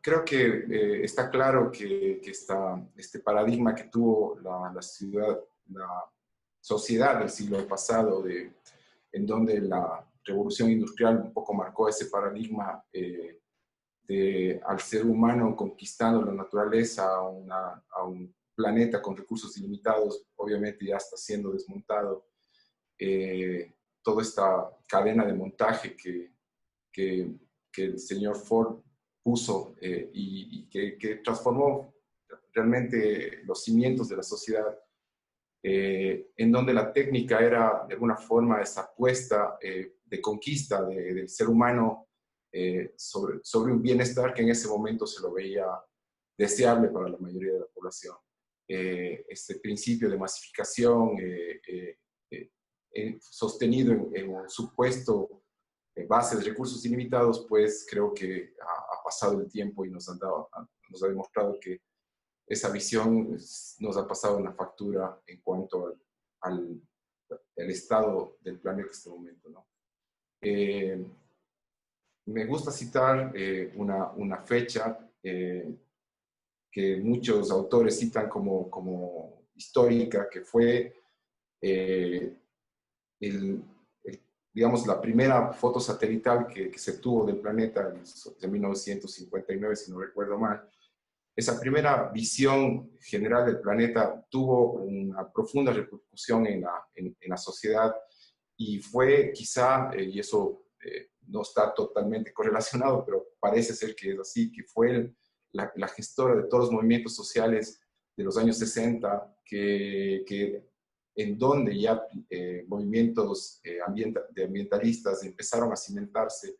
Creo que está claro que este paradigma que tuvo la sociedad del siglo pasado, en donde la revolución industrial un poco marcó ese paradigma al ser humano conquistando la naturaleza a un planeta con recursos ilimitados, obviamente ya está siendo desmontado. Toda esta cadena de montaje que el señor Ford puso y que transformó realmente los cimientos de la sociedad, en donde la técnica era de alguna forma esa apuesta de conquista del ser humano sobre un bienestar que en ese momento se lo veía deseable para la mayoría de la población. Este principio de masificación sostenido en un supuesto base de recursos ilimitados, pues creo que ha pasado el tiempo y nos ha demostrado que esa visión nos ha pasado una factura en cuanto al estado del planeta en este momento, ¿no? Me gusta citar una fecha que muchos autores citan como histórica, que fue digamos, la primera foto satelital que se tuvo del planeta en 1959, si no recuerdo mal. Esa primera visión general del planeta tuvo una profunda repercusión en la sociedad y fue quizá, y eso no está totalmente correlacionado, pero parece ser que es así, que fue la gestora de todos los movimientos sociales de los años 60, en donde ya movimientos de ambientalistas empezaron a cimentarse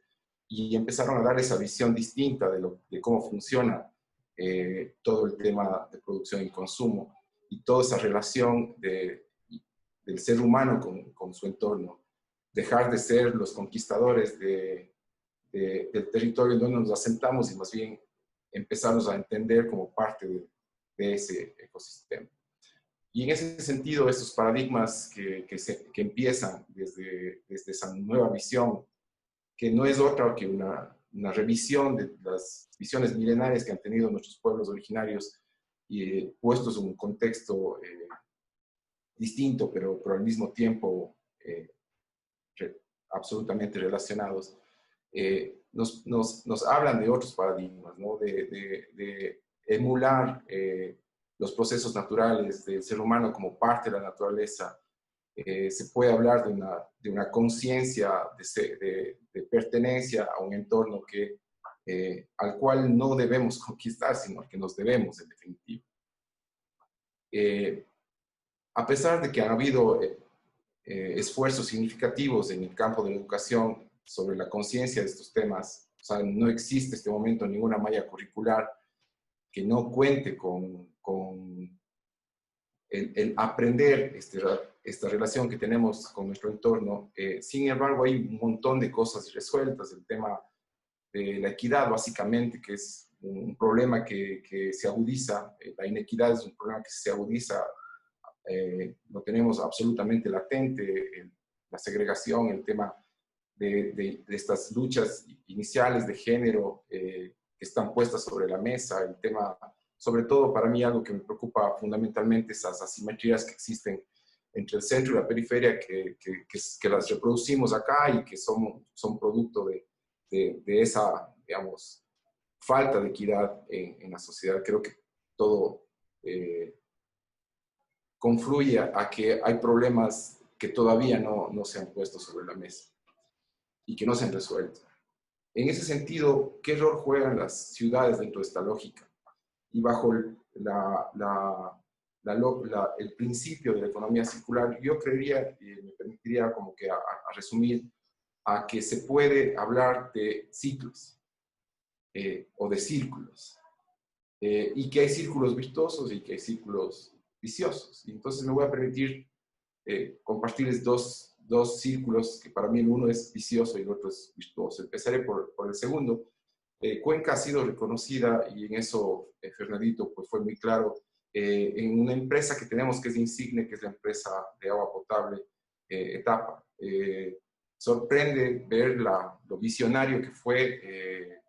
y empezaron a dar esa visión distinta de cómo funciona todo el tema de producción y consumo y toda esa relación del ser humano con su entorno. Dejar de ser los conquistadores del territorio en donde nos asentamos y más bien empezarnos a entender como parte de ese ecosistema. Y en ese sentido, estos paradigmas que empiezan desde esa nueva visión, que no es otra que una revisión de las visiones milenarias que han tenido nuestros pueblos originarios y puestos en un contexto distinto, pero al mismo tiempo absolutamente relacionados, nos hablan de otros paradigmas, ¿no? de emular los procesos naturales del ser humano como parte de la naturaleza. Se puede hablar de una conciencia de pertenencia a un entorno al cual no debemos conquistar, sino al que nos debemos, en definitiva. A pesar de que han habido esfuerzos significativos en el campo de la educación sobre la conciencia de estos temas, o sea, no existe en este momento ninguna malla curricular que no cuente con el aprender esta relación que tenemos con nuestro entorno. Sin embargo, hay un montón de cosas irresueltas. El tema de la equidad, básicamente, que es un problema que se agudiza. La inequidad es un problema que se agudiza. Lo tenemos absolutamente latente. La segregación, el tema de estas luchas iniciales de género que están puestas sobre la mesa, el tema, sobre todo para mí algo que me preocupa fundamentalmente, esas asimetrías que existen entre el centro y la periferia, que las reproducimos acá y que son producto de esa, digamos, falta de equidad en la sociedad. Creo que todo confluye a que hay problemas que todavía no se han puesto sobre la mesa y que no se han resuelto. En ese sentido, ¿qué rol juegan las ciudades dentro de esta lógica? Y bajo el principio de la economía circular, yo creería, y me permitiría como que a resumir, a que se puede hablar de ciclos o de círculos, y que hay círculos virtuosos y que hay círculos viciosos. Y entonces me voy a permitir compartirles dos círculos que para mí uno es vicioso y el otro es virtuoso. Empezaré por el segundo. Cuenca ha sido reconocida, y en eso Fernandito pues, fue muy claro, en una empresa que tenemos que es insigne, que es la empresa de agua potable Etapa. Sorprende ver lo visionario que fue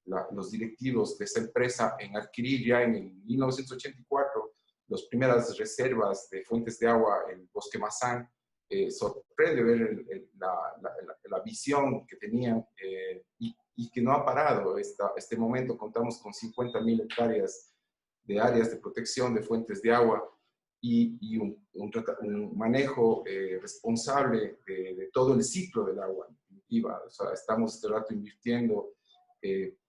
los directivos de esta empresa en adquirir ya en 1984 las primeras reservas de fuentes de agua en el Bosque Mazán. Sorprende ver la visión que tenían y que no ha parado. Este momento contamos con 50.000 hectáreas de áreas de protección de fuentes de agua y un manejo responsable de todo el ciclo del agua. O sea, estamos este rato invirtiendo,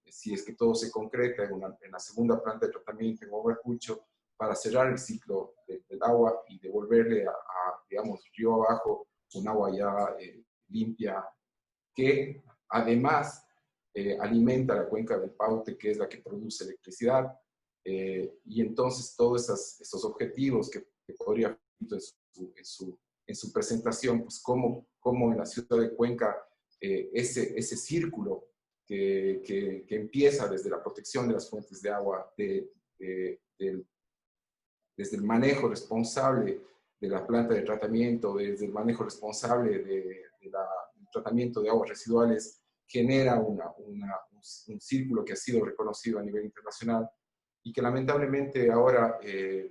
si es que todo se concreta, en la segunda planta de tratamiento en Huacucho, para cerrar el ciclo del agua y devolverle digamos, río abajo, un agua ya limpia, que además alimenta la cuenca del Paute, que es la que produce electricidad. Y entonces todos esos objetivos que podría en su presentación, pues cómo en la ciudad de Cuenca ese círculo que empieza desde la protección de las fuentes de agua, desde el manejo responsable de la planta de tratamiento, desde el manejo responsable del tratamiento de aguas residuales, genera un círculo que ha sido reconocido a nivel internacional y que lamentablemente ahora,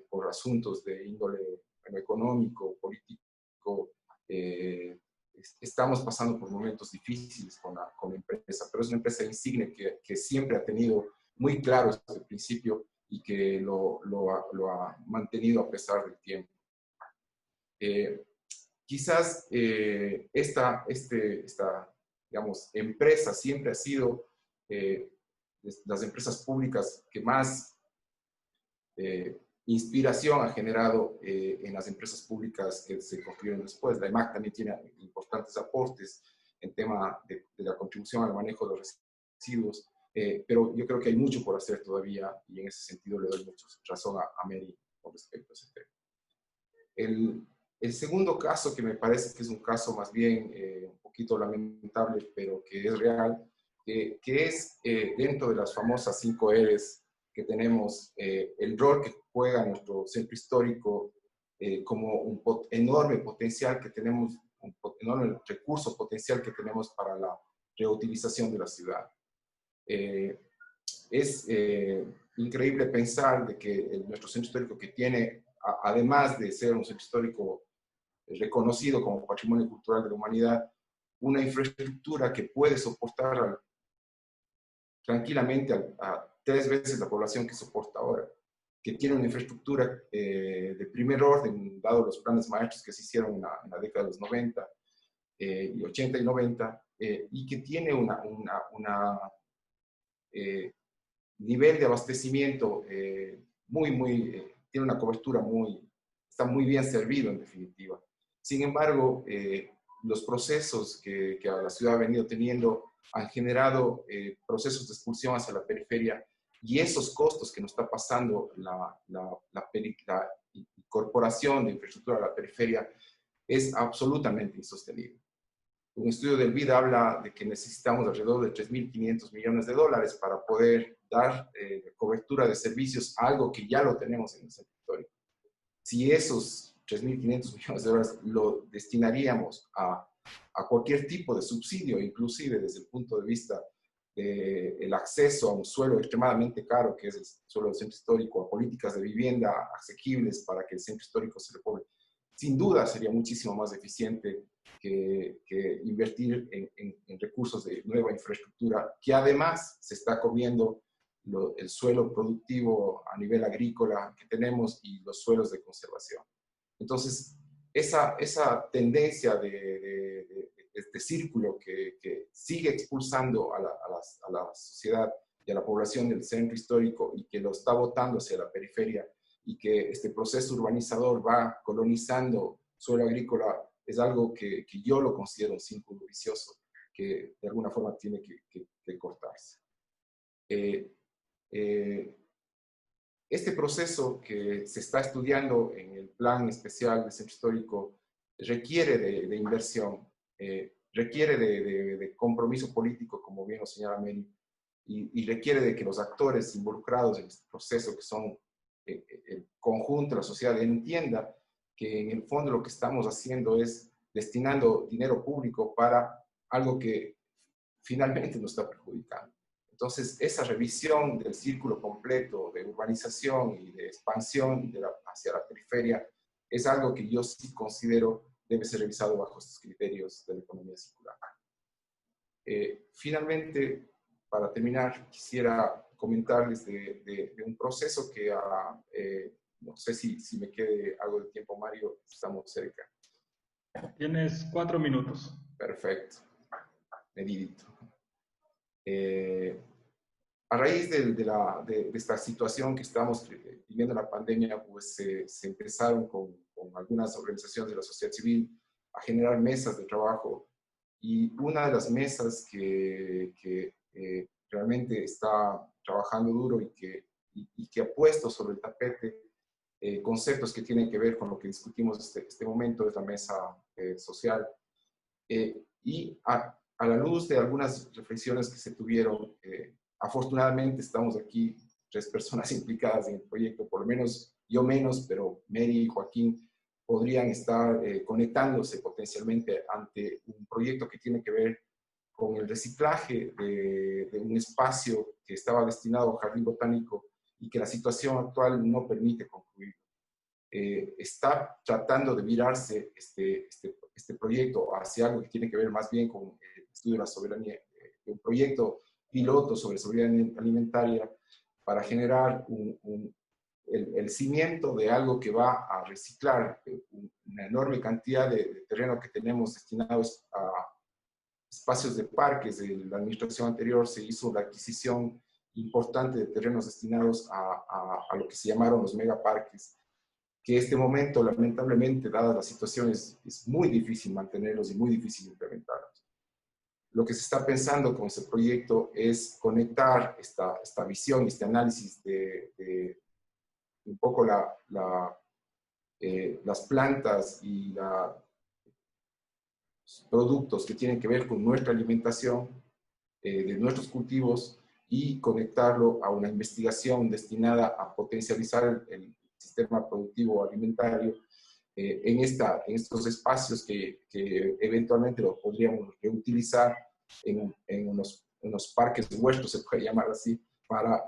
por asuntos de índole económico, político, estamos pasando por momentos difíciles con la empresa, pero es una empresa insigne que siempre ha tenido muy claro este principio y que lo ha mantenido a pesar del tiempo. Quizás esta digamos, empresa siempre ha sido las empresas públicas que más inspiración ha generado en las empresas públicas que se construyeron después. La EMAC también tiene importantes aportes en tema de la contribución al manejo de los residuos, pero yo creo que hay mucho por hacer todavía y en ese sentido le doy mucha razón a Mary con respecto a ese tema. El segundo caso, que me parece que es un caso más bien un poquito lamentable, pero que es real, que es dentro de las famosas 5 Rs que tenemos, el rol que juega nuestro centro histórico como un enorme potencial que tenemos, un enorme recurso potencial que tenemos para la reutilización de la ciudad. Es increíble pensar de que nuestro centro histórico, que tiene, además de ser un centro histórico reconocido como patrimonio cultural de la humanidad, una infraestructura que puede soportar tranquilamente a 3 veces la población que soporta ahora, que tiene una infraestructura de primer orden, dado los planes maestros que se hicieron en la década de los 90, y 80 y 90, y que tiene nivel de abastecimiento tiene una cobertura está muy bien servido en definitiva. Sin embargo, los procesos que la ciudad ha venido teniendo han generado procesos de expulsión hacia la periferia, y esos costos que nos está pasando la incorporación de infraestructura a la periferia es absolutamente insostenible. Un estudio del BID habla de que necesitamos alrededor de $3.500 millones para poder dar cobertura de servicios, algo que ya lo tenemos en el centro histórico. Si esos $3.500 millones lo destinaríamos a cualquier tipo de subsidio, inclusive desde el punto de vista del acceso a un suelo extremadamente caro, que es el suelo del centro histórico, a políticas de vivienda asequibles para que el centro histórico se repoble, sin duda sería muchísimo más eficiente que invertir en recursos de nueva infraestructura, que además se está comiendo el suelo productivo a nivel agrícola que tenemos y los suelos de conservación. Entonces, esa tendencia de este círculo que sigue expulsando a la sociedad y a la población del centro histórico, y que lo está botando hacia la periferia, y que este proceso urbanizador va colonizando suelo agrícola, es algo que yo lo considero un círculo vicioso que de alguna forma tiene que cortarse. Este proceso que se está estudiando en el plan especial del centro histórico requiere de inversión, requiere de compromiso político, como bien lo señala Mary, y requiere de que los actores involucrados en este proceso, que son el conjunto de la sociedad, entienda que en el fondo lo que estamos haciendo es destinando dinero público para algo que finalmente nos está perjudicando. Entonces, esa revisión del círculo completo de urbanización y de expansión hacia la periferia es algo que yo sí considero debe ser revisado bajo estos criterios de la economía circular. Finalmente, para terminar, quisiera comentarles de un proceso que no sé si me quede algo de tiempo, Mario, estamos cerca. Tienes 4 minutos. Perfecto, medidito. A raíz de esta situación que estamos viviendo la pandemia, pues se empezaron con algunas organizaciones de la sociedad civil a generar mesas de trabajo, y una de las mesas que realmente está trabajando duro y que ha puesto sobre el tapete conceptos que tienen que ver con lo que discutimos este momento es la mesa social. Y a la luz de algunas reflexiones que se tuvieron, afortunadamente estamos aquí 3 personas implicadas en el proyecto, por lo menos yo menos, pero Mary y Joaquín podrían estar conectándose potencialmente ante un proyecto que tiene que ver con el reciclaje de un espacio que estaba destinado a jardín botánico y que la situación actual no permite concluir. Está tratando de virarse este proyecto hacia algo que tiene que ver más bien con el estudio de la soberanía, un proyecto piloto sobre soberanía alimentaria para generar el cimiento de algo que va a reciclar una enorme cantidad de terreno que tenemos destinados a espacios de parques. De la administración anterior se hizo la adquisición importante de terrenos destinados a lo que se llamaron los megaparques, que en este momento, lamentablemente, dada la situación, es muy difícil mantenerlos y muy difícil implementarlos. Lo que se está pensando con ese proyecto es conectar esta visión, este análisis de un poco las plantas y los productos que tienen que ver con nuestra alimentación de nuestros cultivos y conectarlo a una investigación destinada a potencializar el sistema productivo alimentario en estos espacios que eventualmente lo podríamos reutilizar en unos parques huertos, se puede llamar así, para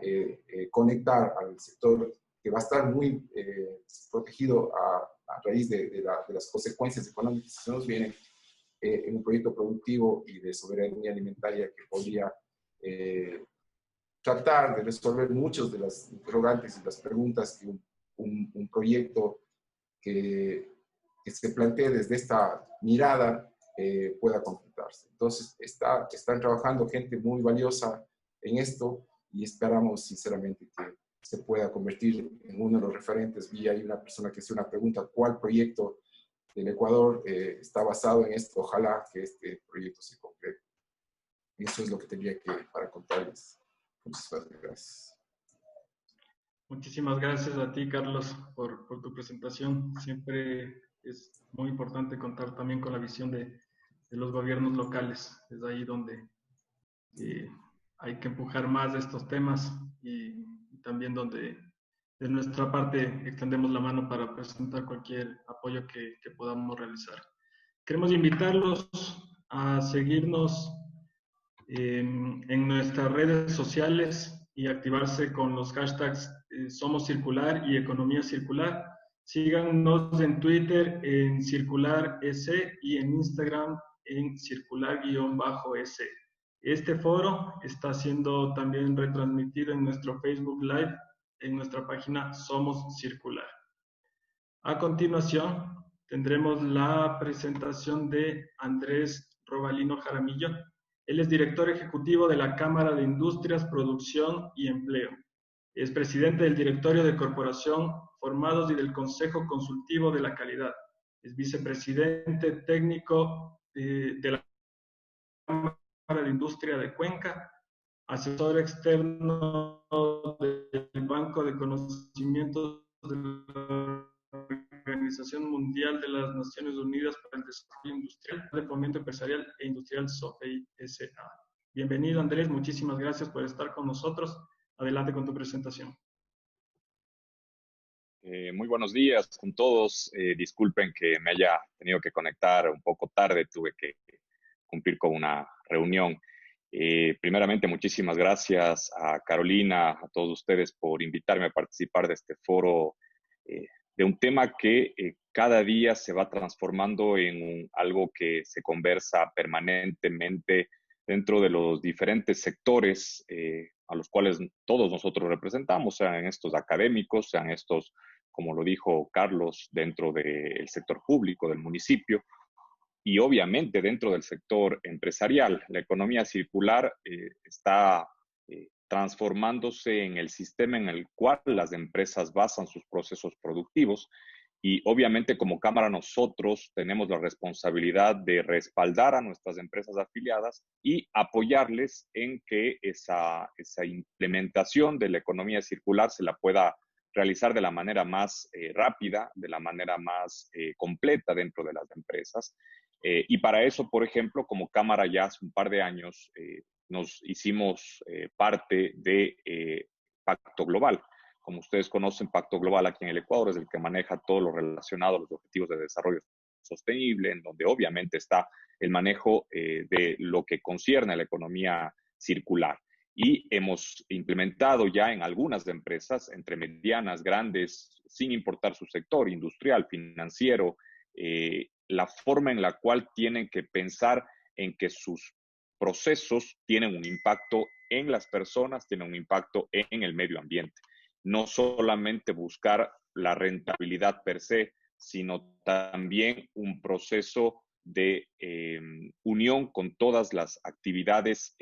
conectar al sector que va a estar muy protegido a raíz de las consecuencias económicas que se nos vienen en un proyecto productivo y de soberanía alimentaria que podría tratar de resolver muchas de las interrogantes y las preguntas que un proyecto que se plantee desde esta mirada pueda concretarse. Entonces, están trabajando gente muy valiosa en esto y esperamos sinceramente que se pueda convertir en uno de los referentes. Vi ahí una persona que hizo una pregunta, ¿cuál proyecto del Ecuador está basado en esto? Ojalá que este proyecto se concrete. Eso es lo que tenía para contarles. Muchas gracias. Muchísimas gracias a ti, Carlos, por tu presentación. Siempre es muy importante contar también con la visión de los gobiernos locales. Es ahí donde hay que empujar más de estos temas y también donde de nuestra parte extendemos la mano para presentar cualquier apoyo que podamos realizar. Queremos invitarlos a seguirnos en nuestras redes sociales y activarse con los hashtags Somos Circular y Economía Circular. Síganos en Twitter en CircularS y en Instagram en circular_S. Este foro está siendo también retransmitido en nuestro Facebook Live en nuestra página Somos Circular. A continuación, tendremos la presentación de Andrés Robalino Jaramillo. Él es director ejecutivo de la Cámara de Industrias, Producción y Empleo. Es presidente del directorio de Corporación Formados y del Consejo Consultivo de la Calidad. Es vicepresidente técnico de la Cámara de Industria de Cuenca, asesor externo del Banco de Conocimientos de la Organización Mundial de las Naciones Unidas para el Desarrollo Industrial, de Fomento Empresarial e Industrial SOFEI S.A. Bienvenido, Andrés, muchísimas gracias por estar con nosotros. Adelante con tu presentación. Muy buenos días con todos. Disculpen que me haya tenido que conectar un poco tarde, tuve que cumplir con una reunión. Primeramente, muchísimas gracias a Carolina, a todos ustedes por invitarme a participar de este foro, de un tema que cada día se va transformando en algo que se conversa permanentemente dentro de los diferentes sectores a los cuales todos nosotros representamos, sean estos académicos, sean estos, como lo dijo Carlos, dentro del sector público, del municipio, y obviamente dentro del sector empresarial. La economía circular está transformándose en el sistema en el cual las empresas basan sus procesos productivos y obviamente como Cámara nosotros tenemos la responsabilidad de respaldar a nuestras empresas afiliadas y apoyarles en que esa implementación de la economía circular se la pueda realizar de la manera más rápida, de la manera más completa dentro de las empresas. Y para eso, por ejemplo, como Cámara ya hace un par de años nos hicimos parte de Pacto Global. Como ustedes conocen, Pacto Global aquí en el Ecuador es el que maneja todo lo relacionado a los objetivos de desarrollo sostenible, en donde obviamente está el manejo de lo que concierne a la economía circular. Y hemos implementado ya en algunas empresas, entre medianas, grandes, sin importar su sector, industrial, financiero, la forma en la cual tienen que pensar en que sus procesos tienen un impacto en las personas, tienen un impacto en el medio ambiente. No solamente buscar la rentabilidad per se, sino también un proceso de unión con todas las actividades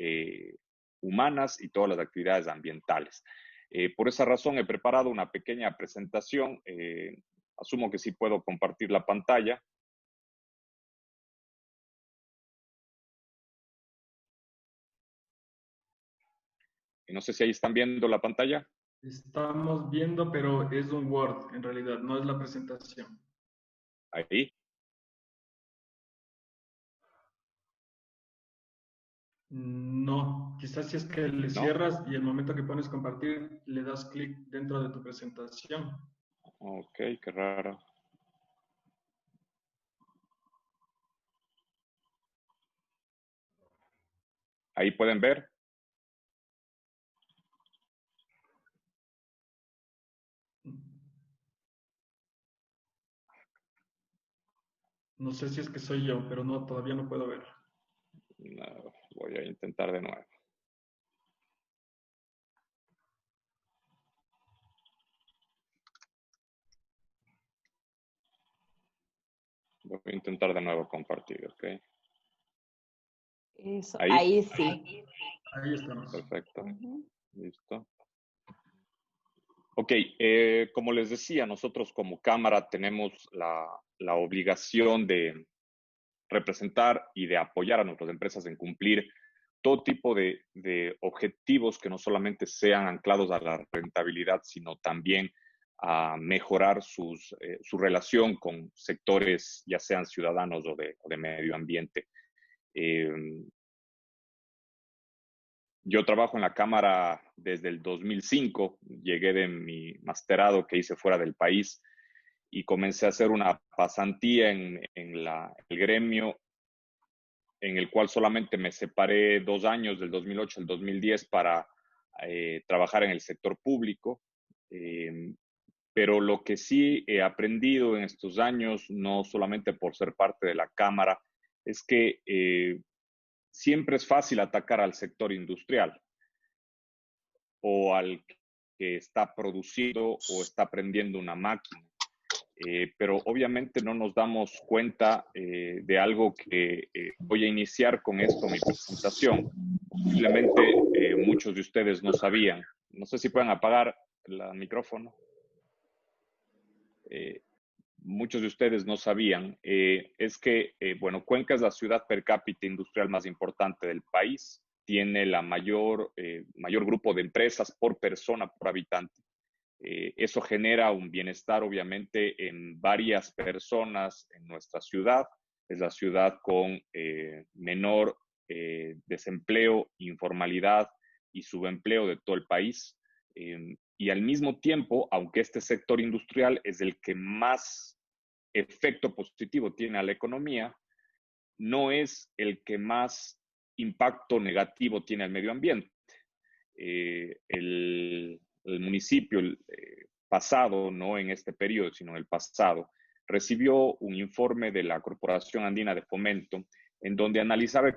humanas y todas las actividades ambientales. Por esa razón he preparado una pequeña presentación. Asumo que sí puedo compartir la pantalla. Y no sé si ahí están viendo la pantalla. Estamos viendo, pero es un Word, en realidad, no es la presentación. Ahí. No. quizás si es que le ¿no? cierras y el momento que pones compartir, le das clic dentro de tu presentación. Ok, qué raro. Ahí pueden ver. No sé si es que soy yo, pero no, todavía no puedo ver. No, voy a intentar de nuevo. Voy a intentar de nuevo compartir, ¿ok? Eso, Ahí, ahí sí. Ahí estamos. perfecto. Ujú. Listo. Ok, como les decía, nosotros como Cámara tenemos la obligación de representar y de apoyar a nuestras empresas en cumplir todo tipo de objetivos que no solamente sean anclados a la rentabilidad, sino también a mejorar su relación con sectores, ya sean ciudadanos o de medio ambiente. Eh, yo trabajo en la Cámara desde el 2005, llegué de mi masterado que hice fuera del país y comencé a hacer una pasantía en el gremio, en el cual solamente me separé 2 años, del 2008 al 2010, para trabajar en el sector público. Pero lo que sí he aprendido en estos años, no solamente por ser parte de la Cámara, es que siempre es fácil atacar al sector industrial o al que está produciendo o está prendiendo una máquina. Pero obviamente no nos damos cuenta de algo que voy a iniciar con esto, mi presentación. Posiblemente muchos de ustedes no sabían. No sé si pueden apagar el micrófono. Muchos de ustedes no sabían, es que, bueno, Cuenca es la ciudad per cápita industrial más importante del país. Tiene la mayor grupo de empresas por persona, por habitante. Eso genera un bienestar, obviamente, en varias personas en nuestra ciudad. Es la ciudad con menor desempleo, informalidad y subempleo de todo el país. Y al mismo tiempo, aunque este sector industrial es el que más efecto positivo tiene a la economía, no es el que más impacto negativo tiene al medio ambiente. El municipio pasado, no en este periodo, sino en el pasado, recibió un informe de la Corporación Andina de Fomento en donde analizaba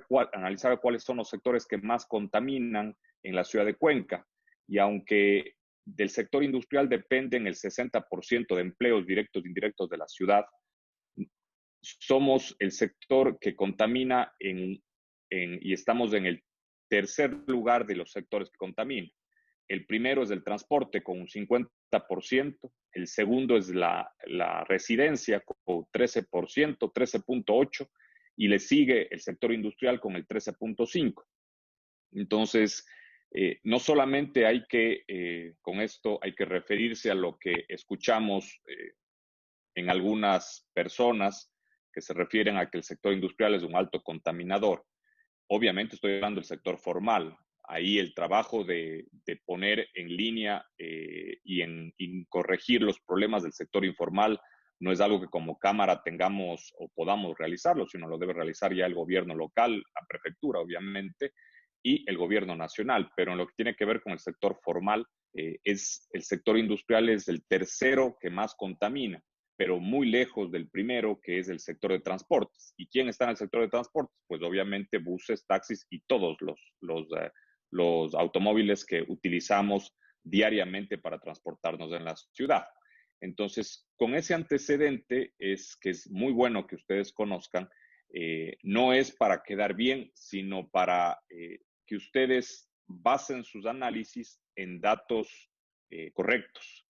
cuáles son los sectores que más contaminan en la ciudad de Cuenca. Y aunque del sector industrial dependen el 60% de empleos directos e indirectos de la ciudad, somos el sector que contamina y estamos en el tercer lugar de los sectores que contaminan. El primero es el transporte con un 50%, el segundo es la residencia con 13%, 13.8%, y le sigue el sector industrial con el 13.5%. Entonces, no solamente hay que, con esto hay que referirse a lo que escuchamos en algunas personas que se refieren a que el sector industrial es un alto contaminador. Obviamente estoy hablando del sector formal. Ahí el trabajo de poner en línea y en corregir los problemas del sector informal no es algo que como Cámara tengamos o podamos realizarlo, sino lo debe realizar ya el gobierno local, la prefectura, obviamente, y el gobierno nacional. Pero en lo que tiene que ver con el sector formal, el sector industrial es el tercero que más contamina, pero muy lejos del primero, que es el sector de transportes. ¿Y quién está en el sector de transportes? Pues obviamente buses, taxis y todos los automóviles que utilizamos diariamente para transportarnos en la ciudad. Entonces, con ese antecedente es que es muy bueno que ustedes conozcan, no es para quedar bien, sino para que ustedes basen sus análisis en datos correctos.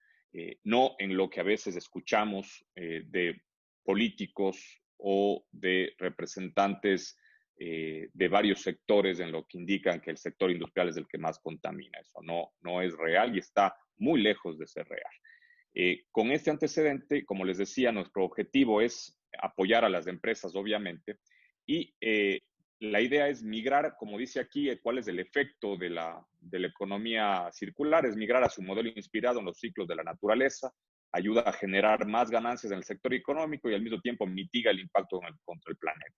No en lo que a veces escuchamos de políticos o de representantes de varios sectores en lo que indican que el sector industrial es el que más contamina. Eso no es real y está muy lejos de ser real. Con este antecedente, como les decía, nuestro objetivo es apoyar a las empresas, obviamente, y la idea es migrar, como dice aquí, cuál es el efecto de la economía circular, es migrar a su modelo inspirado en los ciclos de la naturaleza, ayuda a generar más ganancias en el sector económico y al mismo tiempo mitiga el impacto contra el planeta.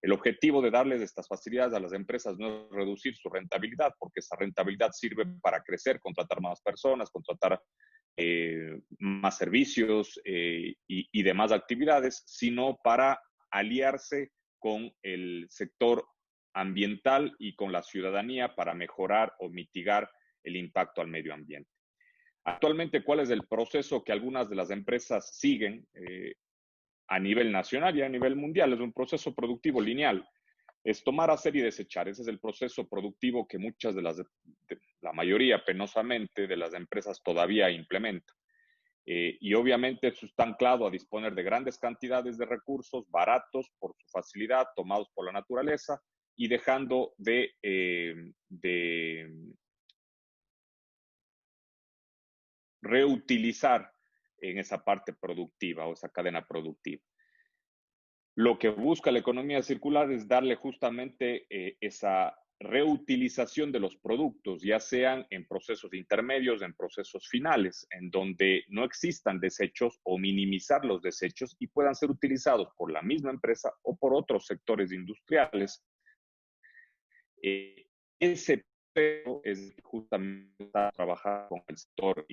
El objetivo de darles estas facilidades a las empresas no es reducir su rentabilidad, porque esa rentabilidad sirve para crecer, contratar más personas, contratar más servicios y demás actividades, sino para aliarse con el sector ambiental y con la ciudadanía para mejorar o mitigar el impacto al medio ambiente. Actualmente, ¿cuál es el proceso que algunas de las empresas siguen a nivel nacional y a nivel mundial? Es un proceso productivo lineal. Es tomar, hacer y desechar. Ese es el proceso productivo que muchas la mayoría, penosamente, de las empresas todavía implementan. Y obviamente eso está anclado a disponer de grandes cantidades de recursos baratos por su facilidad, tomados por la naturaleza, y dejando de reutilizar en esa parte productiva o esa cadena productiva. Lo que busca la economía circular es darle justamente esa reutilización de los productos, ya sean en procesos intermedios, en procesos finales, en donde no existan desechos o minimizar los desechos y puedan ser utilizados por la misma empresa o por otros sectores industriales. Ese es justamente trabajar con el sector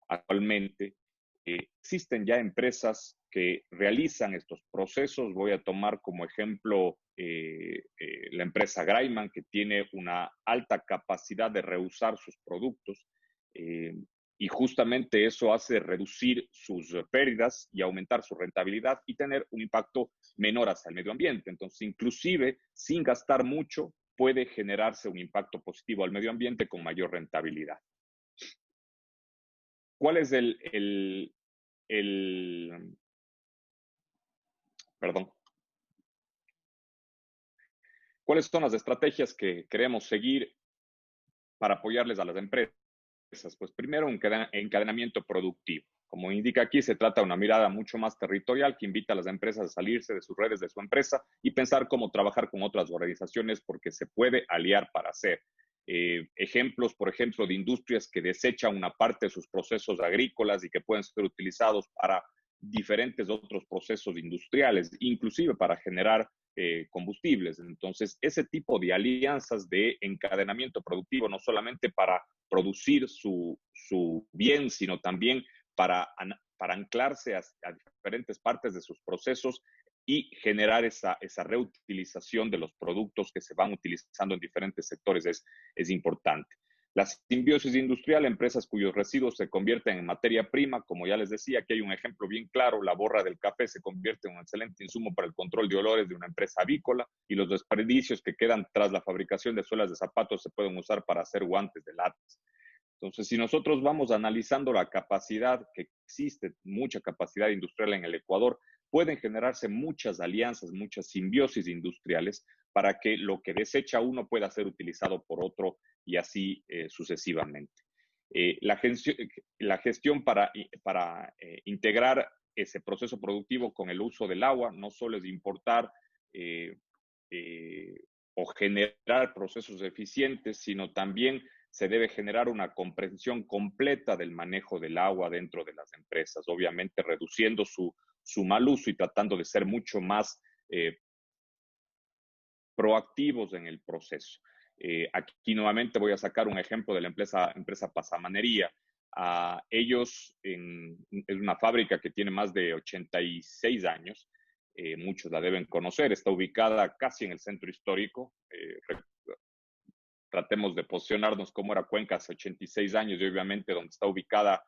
actualmente. Existen ya empresas que realizan estos procesos. Voy a tomar como ejemplo la empresa Graiman, que tiene una alta capacidad de reusar sus productos y justamente eso hace reducir sus pérdidas y aumentar su rentabilidad y tener un impacto menor hacia el medio ambiente. Entonces, inclusive, sin gastar mucho, puede generarse un impacto positivo al medio ambiente con mayor rentabilidad. ¿Cuál es perdón? ¿Cuáles son las estrategias que queremos seguir para apoyarles a las empresas? Pues primero, un encadenamiento productivo. Como indica aquí, se trata de una mirada mucho más territorial que invita a las empresas a salirse de sus redes de su empresa y pensar cómo trabajar con otras organizaciones porque se puede aliar para hacer. Ejemplos, por ejemplo, de industrias que desechan una parte de sus procesos agrícolas y que pueden ser utilizados para diferentes otros procesos industriales, inclusive para generar combustibles. Entonces, ese tipo de alianzas de encadenamiento productivo, no solamente para producir su bien, sino también para anclarse a diferentes partes de sus procesos y generar esa reutilización de los productos que se van utilizando en diferentes sectores es importante. La simbiosis industrial, empresas cuyos residuos se convierten en materia prima, como ya les decía, aquí hay un ejemplo bien claro, la borra del café se convierte en un excelente insumo para el control de olores de una empresa avícola y los desperdicios que quedan tras la fabricación de suelas de zapatos se pueden usar para hacer guantes de latas. Entonces, si nosotros vamos analizando la capacidad que existe, mucha capacidad industrial en el Ecuador, pueden generarse muchas alianzas, muchas simbiosis industriales para que lo que desecha uno pueda ser utilizado por otro y así sucesivamente. La gestión para integrar ese proceso productivo con el uso del agua no solo es importar o generar procesos eficientes, sino también se debe generar una comprensión completa del manejo del agua dentro de las empresas, obviamente reduciendo su mal uso y tratando de ser mucho más proactivos en el proceso. Aquí nuevamente voy a sacar un ejemplo de la empresa Pasamanería. Ellos es una fábrica que tiene más de 86 años, muchos la deben conocer, está ubicada casi en el centro histórico. Tratemos de posicionarnos cómo era Cuenca hace 86 años y obviamente donde está ubicada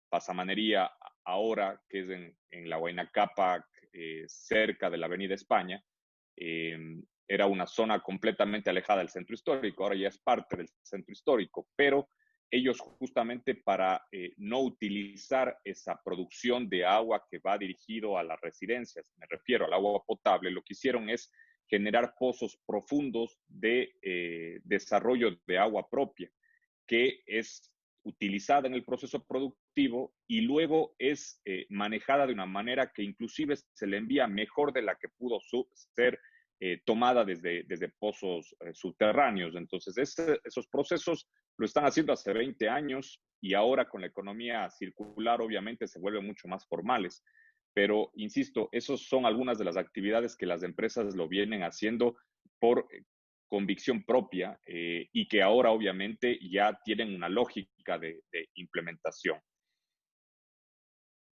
Pasamanería ahora, que es en la Huayna Cápac, cerca de la Avenida España. Era una zona completamente alejada del centro histórico, ahora ya es parte del centro histórico, pero ellos justamente para no utilizar esa producción de agua que va dirigido a las residencias, me refiero al agua potable, lo que hicieron es generar pozos profundos de desarrollo de agua propia, que es utilizada en el proceso productivo y luego es manejada de una manera que inclusive se le envía mejor de la que pudo ser tomada desde pozos subterráneos. Entonces, esos procesos lo están haciendo hace 20 años y ahora con la economía circular obviamente se vuelven mucho más formales. Pero, insisto, esos son algunas de las actividades que las empresas lo vienen haciendo por convicción propia y que ahora obviamente ya tienen una lógica de implementación.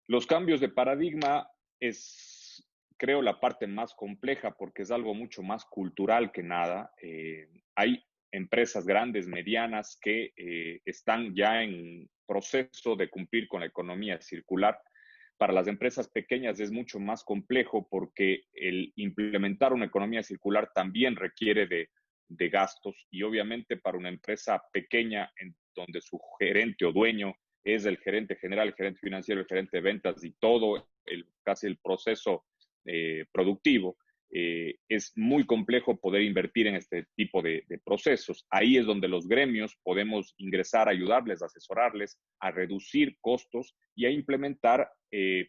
Los cambios de paradigma es, creo, la parte más compleja porque es algo mucho más cultural que nada. Hay empresas grandes, medianas, que están ya en proceso de cumplir con la economía circular. Para las empresas pequeñas es mucho más complejo porque el implementar una economía circular también requiere de gastos y obviamente para una empresa pequeña en donde su gerente o dueño es el gerente general, el gerente financiero, el gerente de ventas y todo casi el proceso productivo, es muy complejo poder invertir en este tipo de procesos. Ahí es donde los gremios podemos ingresar, ayudarles, asesorarles a reducir costos y a implementar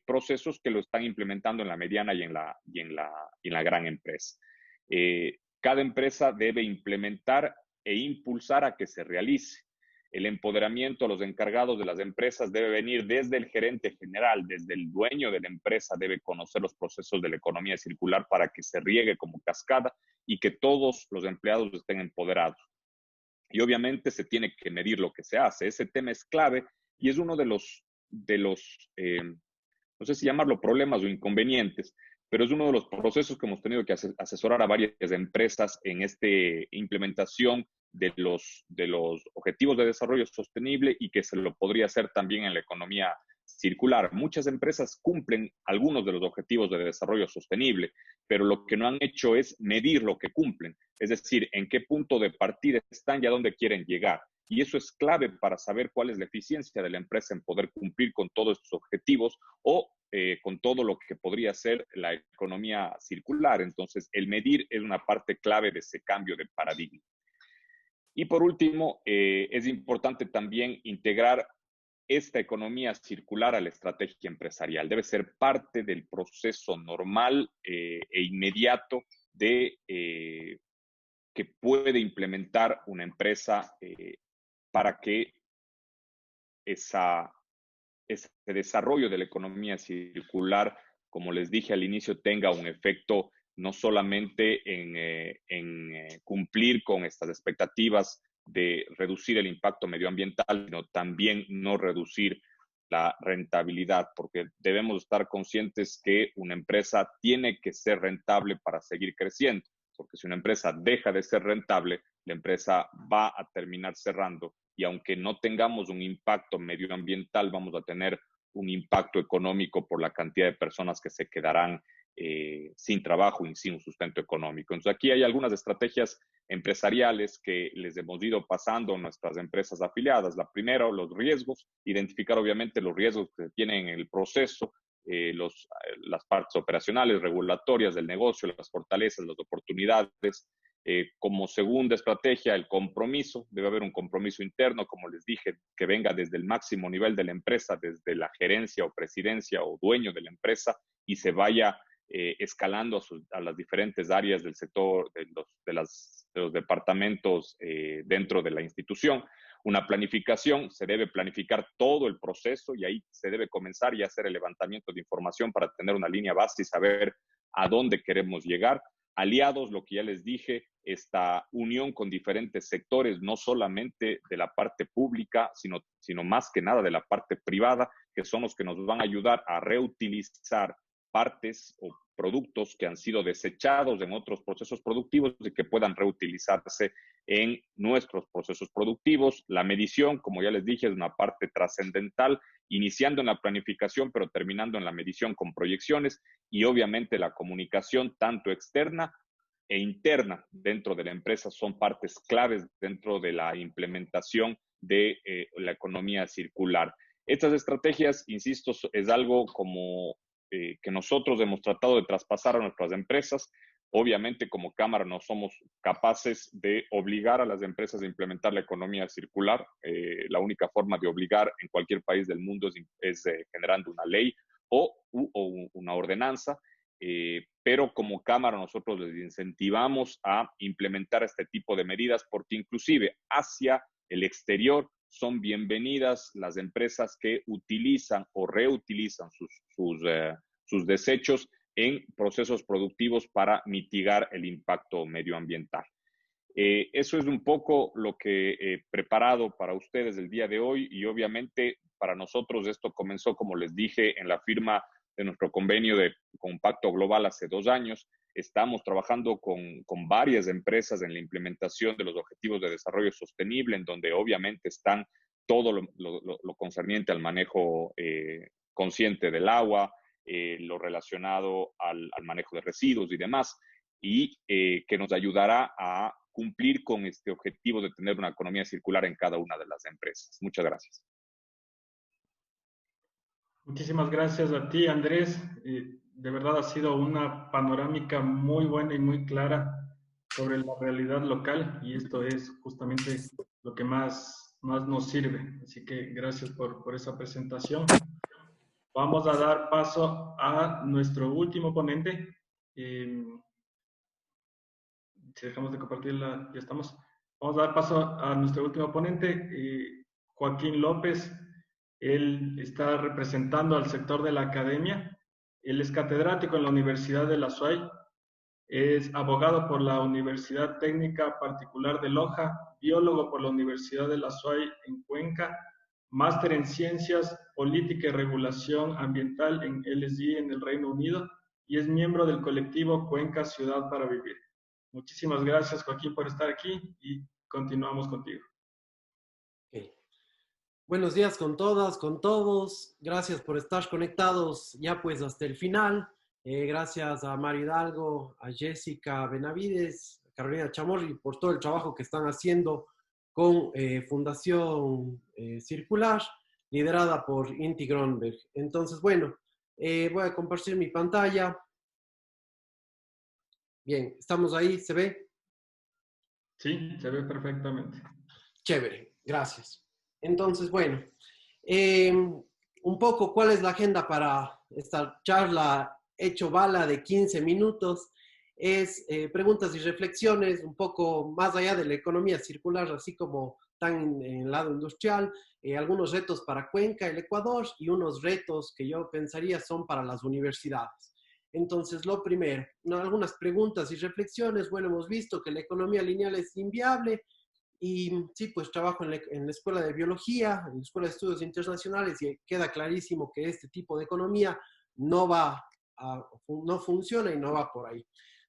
procesos que lo están implementando en la mediana y en la gran empresa. Cada empresa debe implementar e impulsar a que se realice. El empoderamiento a los encargados de las empresas debe venir desde el gerente general, desde el dueño de la empresa, debe conocer los procesos de la economía circular para que se riegue como cascada y que todos los empleados estén empoderados. Y obviamente se tiene que medir lo que se hace. Ese tema es clave y es uno de los no sé si llamarlo problemas o inconvenientes, pero es uno de los procesos que hemos tenido que asesorar a varias empresas en esta implementación de los objetivos de desarrollo sostenible y que se lo podría hacer también en la economía circular. Muchas empresas cumplen algunos de los objetivos de desarrollo sostenible, pero lo que no han hecho es medir lo que cumplen, es decir, en qué punto de partida están y a dónde quieren llegar. Y eso es clave para saber cuál es la eficiencia de la empresa en poder cumplir con todos estos objetivos o con todo lo que podría ser la economía circular. Entonces, el medir es una parte clave de ese cambio de paradigma. Y por último, es importante también integrar esta economía circular a la estrategia empresarial. Debe ser parte del proceso normal e inmediato que puede implementar una empresa para que ese desarrollo de la economía circular, como les dije al inicio, tenga un efecto no solamente en cumplir con estas expectativas de reducir el impacto medioambiental, sino también no reducir la rentabilidad, porque debemos estar conscientes que una empresa tiene que ser rentable para seguir creciendo, porque si una empresa deja de ser rentable, la empresa va a terminar cerrando y aunque no tengamos un impacto medioambiental, vamos a tener un impacto económico por la cantidad de personas que se quedarán sin trabajo y sin un sustento económico. Entonces aquí hay algunas estrategias empresariales que les hemos ido pasando a nuestras empresas afiliadas. La primera, los riesgos, identificar obviamente los riesgos que tienen en el proceso, las partes operacionales, regulatorias del negocio, las fortalezas, las oportunidades. Como segunda estrategia, el compromiso. Debe haber un compromiso interno, como les dije, que venga desde el máximo nivel de la empresa, desde la gerencia o presidencia o dueño de la empresa y se vaya escalando a las diferentes áreas del sector, de los departamentos dentro de la institución. Una planificación, se debe planificar todo el proceso y ahí se debe comenzar y hacer el levantamiento de información para tener una línea base y saber a dónde queremos llegar. Aliados, lo que ya les dije, esta unión con diferentes sectores, no solamente de la parte pública, sino más que nada de la parte privada, que son los que nos van a ayudar a reutilizar partes o productos que han sido desechados en otros procesos productivos y que puedan reutilizarse en nuestros procesos productivos. La medición, como ya les dije, es una parte trascendental, iniciando en la planificación, pero terminando en la medición con proyecciones y obviamente la comunicación tanto externa e interna dentro de la empresa son partes claves dentro de la implementación de la economía circular. Estas estrategias, insisto, es algo como que nosotros hemos tratado de traspasar a nuestras empresas. Obviamente, como Cámara no somos capaces de obligar a las empresas a implementar la economía circular. La única forma de obligar en cualquier país del mundo es generando una ley o una ordenanza, pero como Cámara nosotros les incentivamos a implementar este tipo de medidas porque inclusive hacia el exterior son bienvenidas las empresas que utilizan o reutilizan sus desechos en procesos productivos para mitigar el impacto medioambiental. Eso es un poco lo que he preparado para ustedes el día de hoy y obviamente para nosotros esto comenzó, como les dije, en la firma de nuestro convenio de Compacto Global hace 2 años. Estamos trabajando con varias empresas en la implementación de los Objetivos de Desarrollo Sostenible, en donde obviamente están todo lo concerniente al manejo consciente del agua, lo relacionado al manejo de residuos y demás, y que nos ayudará a cumplir con este objetivo de tener una economía circular en cada una de las empresas. Muchas gracias. Muchísimas gracias a ti, Andrés. De verdad ha sido una panorámica muy buena y muy clara sobre la realidad local y esto es justamente lo que más nos sirve. Así que gracias por esa presentación. Vamos a dar paso a nuestro último ponente. Si dejamos de compartirla, ya estamos. Vamos a dar paso a nuestro último ponente, Joaquín López. Él está representando al sector de la academia. Él es catedrático en la Universidad de la SUAY. Es abogado por la Universidad Técnica Particular de Loja, biólogo por la Universidad de la SUAY en Cuenca, máster en Ciencias, Política y Regulación Ambiental en LSE en el Reino Unido y es miembro del colectivo Cuenca Ciudad para Vivir. Muchísimas gracias, Joaquín, por estar aquí y continuamos contigo. Okay. Buenos días con todas, con todos. Gracias por estar conectados ya pues hasta el final. Gracias a Mario Hidalgo, a Jessica Benavides, a Carolina Chamorri por todo el trabajo que están haciendo con Fundación Circular, liderada por Inti Gronberg. Entonces, bueno, voy a compartir mi pantalla. Bien, ¿estamos ahí? ¿Se ve? Sí, se ve perfectamente. Chévere, gracias. Entonces, bueno, un poco cuál es la agenda para esta charla hecho bala de 15 minutos. Es preguntas y reflexiones un poco más allá de la economía circular, así como tan en el lado industrial, algunos retos para Cuenca, el Ecuador, y unos retos que yo pensaría son para las universidades. Entonces, lo primero, algunas preguntas y reflexiones. Bueno, hemos visto que la economía lineal es inviable y sí, pues trabajo en la Escuela de Biología, en la Escuela de Estudios Internacionales y queda clarísimo que este tipo de economía no funciona y no va por ahí.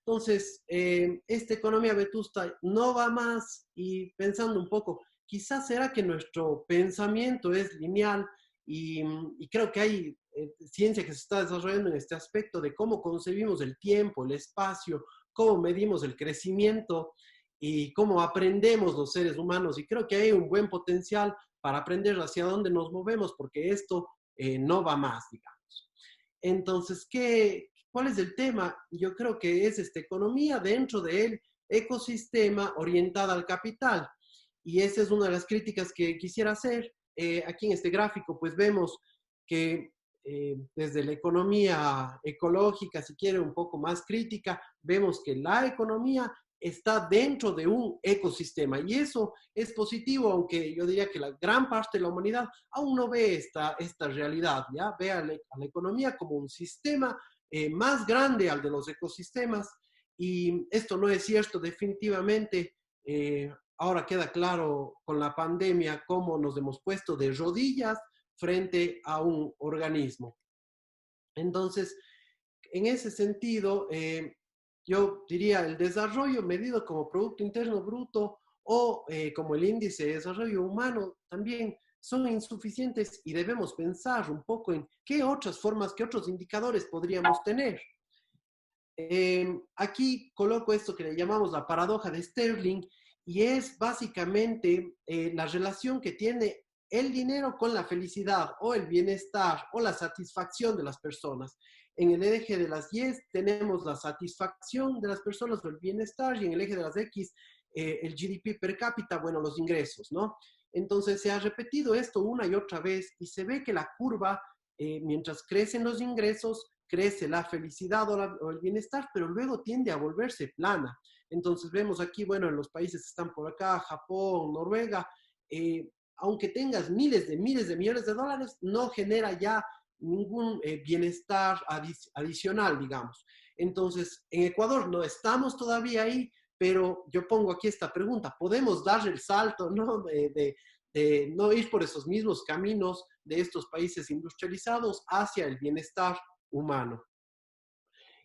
Entonces, esta economía vetusta no va más y pensando un poco, quizás será que nuestro pensamiento es lineal y creo que hay ciencia que se está desarrollando en este aspecto de cómo concebimos el tiempo, el espacio, cómo medimos el crecimiento y cómo aprendemos los seres humanos. Y creo que hay un buen potencial para aprender hacia dónde nos movemos porque esto no va más, digamos. Entonces, ¿cuál es el tema? Yo creo que es esta economía dentro del ecosistema orientada al capital. Y esa es una de las críticas que quisiera hacer. Aquí en este gráfico, pues vemos que desde la economía ecológica, si quiere, un poco más crítica, vemos que la economía está dentro de un ecosistema y eso es positivo, aunque yo diría que la gran parte de la humanidad aún no ve esta realidad, ¿ya? Ve a la economía como un sistema más grande al de los ecosistemas y esto no es cierto definitivamente. Ahora queda claro con la pandemia cómo nos hemos puesto de rodillas frente a un organismo. Entonces, en ese sentido, yo diría el desarrollo medido como Producto Interno Bruto o como el índice de desarrollo humano también son insuficientes y debemos pensar un poco en qué otras formas, qué otros indicadores podríamos tener. Aquí coloco esto que le llamamos la paradoja de Sterling y es básicamente la relación que tiene el dinero con la felicidad o el bienestar o la satisfacción de las personas. En el eje de las Y tenemos la satisfacción de las personas o el bienestar y en el eje de las X el GDP per cápita, bueno, los ingresos, ¿no? Entonces se ha repetido esto una y otra vez y se ve que la curva, mientras crecen los ingresos, crece la felicidad o el bienestar, pero luego tiende a volverse plana. Entonces vemos aquí, bueno, en los países que están por acá, Japón, Noruega, aunque tengas miles de millones de dólares, no genera ya ningún bienestar adicional, digamos. Entonces, en Ecuador no estamos todavía ahí, pero yo pongo aquí esta pregunta, ¿podemos dar el salto, ¿no? de no ir por esos mismos caminos de estos países industrializados hacia el bienestar humano?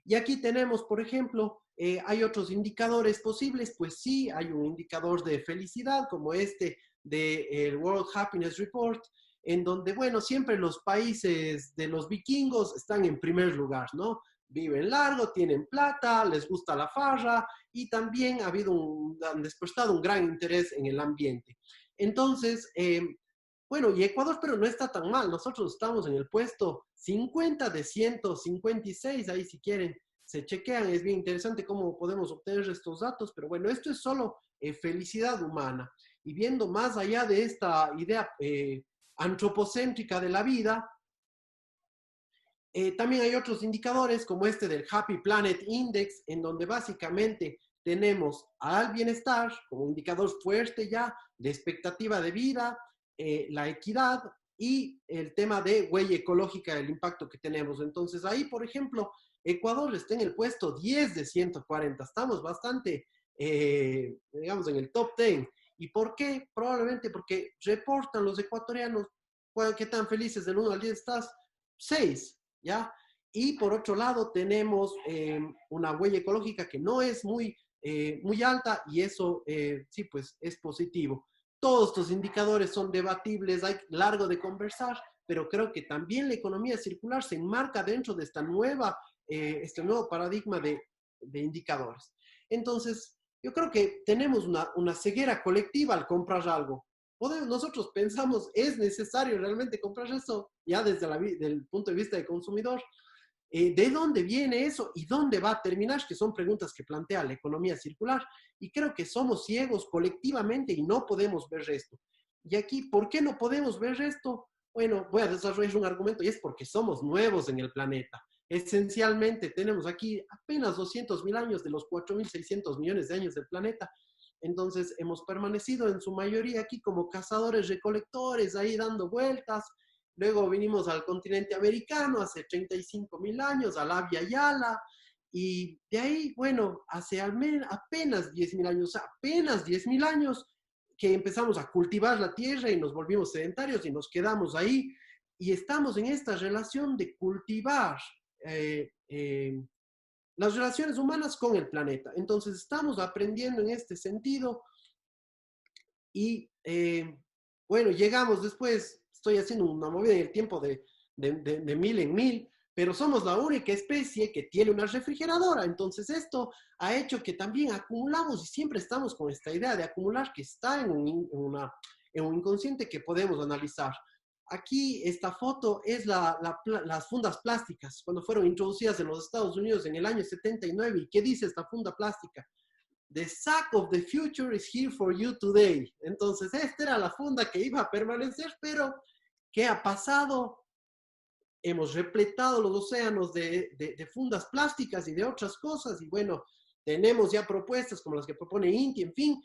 Y aquí tenemos, por ejemplo, hay otros indicadores posibles, pues sí, hay un indicador de felicidad como este del World Happiness Report, en donde, bueno, siempre los países de los vikingos están en primer lugar, ¿no? Viven largo, tienen plata, les gusta la farra y también han despertado un gran interés en el ambiente. Entonces, bueno, y Ecuador, pero no está tan mal. Nosotros estamos en el puesto 50 de 156, ahí si quieren se chequean. Es bien interesante cómo podemos obtener estos datos, pero bueno, esto es solo felicidad humana. Y viendo más allá de esta idea antropocéntrica de la vida, también hay otros indicadores como este del Happy Planet Index, en donde básicamente tenemos al bienestar como indicador fuerte ya de expectativa de vida, la equidad y el tema de huella ecológica, el impacto que tenemos. Entonces ahí, por ejemplo, Ecuador está en el puesto 10 de 140. Estamos bastante, digamos, en el top 10. ¿Y por qué? Probablemente porque reportan los ecuatorianos qué tan felices del 1 al 10 estás. 6, ¿ya? Y por otro lado tenemos una huella ecológica que no es muy alta y eso sí, pues es positivo. Todos estos indicadores son debatibles, hay largo de conversar, pero creo que también la economía circular se enmarca dentro de este nuevo paradigma de indicadores. Entonces, yo creo que tenemos una ceguera colectiva al comprar algo. Nosotros pensamos, ¿es necesario realmente comprar eso? Ya desde el punto de vista del consumidor. ¿De dónde viene eso y dónde va a terminar? Que son preguntas que plantea la economía circular. Y creo que somos ciegos colectivamente y no podemos ver esto. Y aquí, ¿por qué no podemos ver esto? Bueno, voy a desarrollar un argumento y es porque somos nuevos en el planeta. Esencialmente, tenemos aquí apenas 200.000 años de los 4.600 millones de años del planeta. Entonces, hemos permanecido en su mayoría aquí como cazadores-recolectores, ahí dando vueltas. Luego vinimos al continente americano hace 35.000 años, a la Via Yala, y de ahí, bueno, hace apenas 10.000 años, apenas 10.000 años, que empezamos a cultivar la tierra y nos volvimos sedentarios y nos quedamos ahí. Y estamos en esta relación de cultivar las relaciones humanas con el planeta. Entonces estamos aprendiendo en este sentido y bueno, llegamos después, estoy haciendo una movida en el tiempo de mil en mil, pero somos la única especie que tiene una refrigeradora. Entonces esto ha hecho que también acumulamos y siempre estamos con esta idea de acumular que está en un inconsciente que podemos analizar. Aquí esta foto es las fundas plásticas, cuando fueron introducidas en los Estados Unidos en el año 79. ¿Y qué dice esta funda plástica? The sack of the future is here for you today. Entonces, esta era la funda que iba a permanecer, pero ¿qué ha pasado? Hemos repletado los océanos de fundas plásticas y de otras cosas, y bueno, tenemos ya propuestas como las que propone Inti, en fin,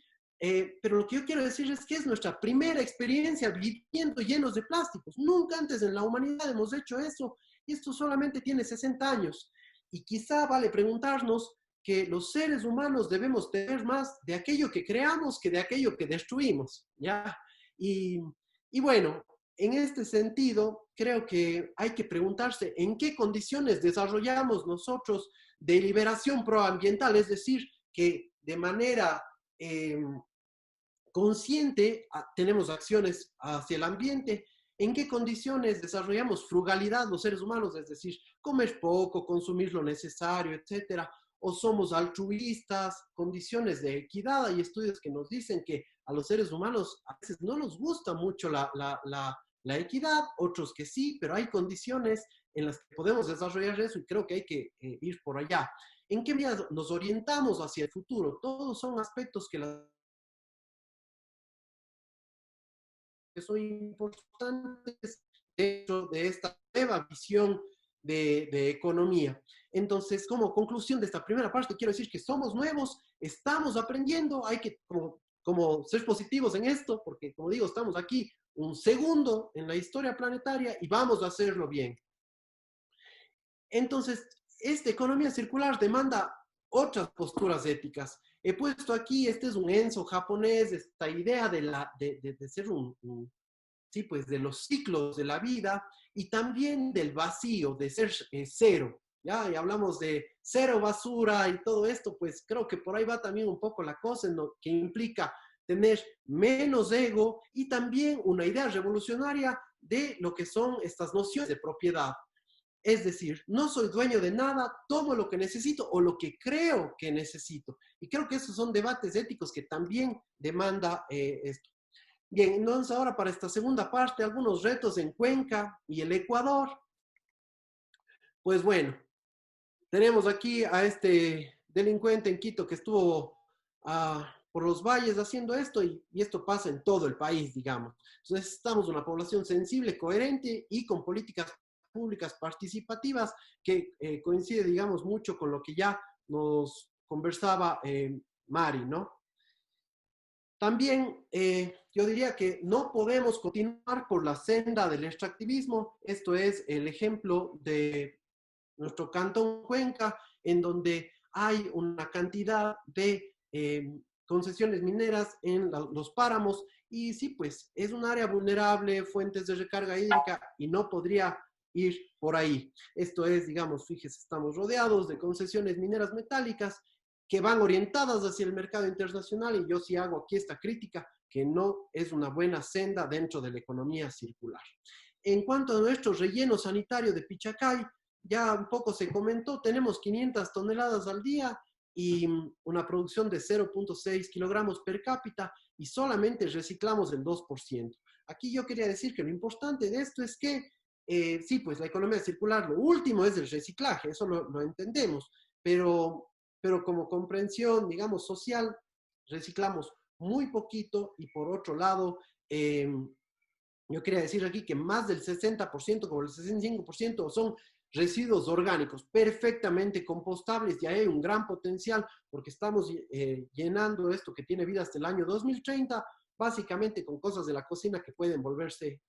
pero lo que yo quiero decir es que es nuestra primera experiencia viviendo llenos de plásticos. Nunca antes en la humanidad hemos hecho eso, y esto solamente tiene 60 años. Y quizá vale preguntarnos que los seres humanos debemos tener más de aquello que creamos que de aquello que destruimos, ¿ya? Y bueno, en este sentido, creo que hay que preguntarse en qué condiciones desarrollamos nosotros deliberación proambiental, es decir, que de manera consciente tenemos acciones hacia el ambiente. ¿En qué condiciones desarrollamos frugalidad los seres humanos? Es decir, comer poco, consumir lo necesario, etcétera. O somos altruistas, condiciones de equidad. Hay estudios que nos dicen que a los seres humanos a veces no nos gusta mucho la equidad, otros que sí, pero hay condiciones en las que podemos desarrollar eso y creo que hay que ir por allá. ¿En qué medida nos orientamos hacia el futuro? Todos son aspectos que son importantes dentro de esta nueva visión de economía. Entonces, como conclusión de esta primera parte, quiero decir que somos nuevos, estamos aprendiendo, hay que como ser positivos en esto, porque como digo, estamos aquí un segundo en la historia planetaria y vamos a hacerlo bien. Entonces, esta economía circular demanda otras posturas éticas. He puesto aquí, este es un Enso japonés, esta idea de ser sí, pues de los ciclos de la vida y también del vacío, de ser cero. ¿Ya? Y hablamos de cero basura y todo esto, pues creo que por ahí va también un poco la cosa, ¿no? Que implica tener menos ego y también una idea revolucionaria de lo que son estas nociones de propiedad. Es decir, no soy dueño de nada, tomo lo que necesito o lo que creo que necesito. Y creo que esos son debates éticos que también demanda esto. Bien, entonces ahora para esta segunda parte, algunos retos en Cuenca y el Ecuador. Pues bueno, tenemos aquí a este delincuente en Quito que estuvo por los valles haciendo esto y esto pasa en todo el país, digamos. Entonces necesitamos una población sensible, coherente y con políticas públicas participativas que coincide, digamos, mucho con lo que ya nos conversaba Mari, ¿no? También yo diría que no podemos continuar por la senda del extractivismo. Esto es el ejemplo de nuestro cantón Cuenca, en donde hay una cantidad de concesiones mineras en los páramos y sí, pues es un área vulnerable, fuentes de recarga hídrica y no podría ir por ahí. Esto es, digamos, fíjese, estamos rodeados de concesiones mineras metálicas que van orientadas hacia el mercado internacional y yo sí hago aquí esta crítica que no es una buena senda dentro de la economía circular. En cuanto a nuestro relleno sanitario de Pichacay, ya un poco se comentó, tenemos 500 toneladas al día y una producción de 0.6 kilogramos per cápita y solamente reciclamos el 2%. Aquí yo quería decir que lo importante de esto es que sí, pues la economía circular, lo último es el reciclaje, eso lo entendemos, pero como comprensión, digamos, social, reciclamos muy poquito y por otro lado, yo quería decir aquí que más del 60%, como el 65% son residuos orgánicos perfectamente compostables y ahí hay un gran potencial porque estamos llenando esto que tiene vida hasta el año 2030, básicamente con cosas de la cocina que pueden volverse,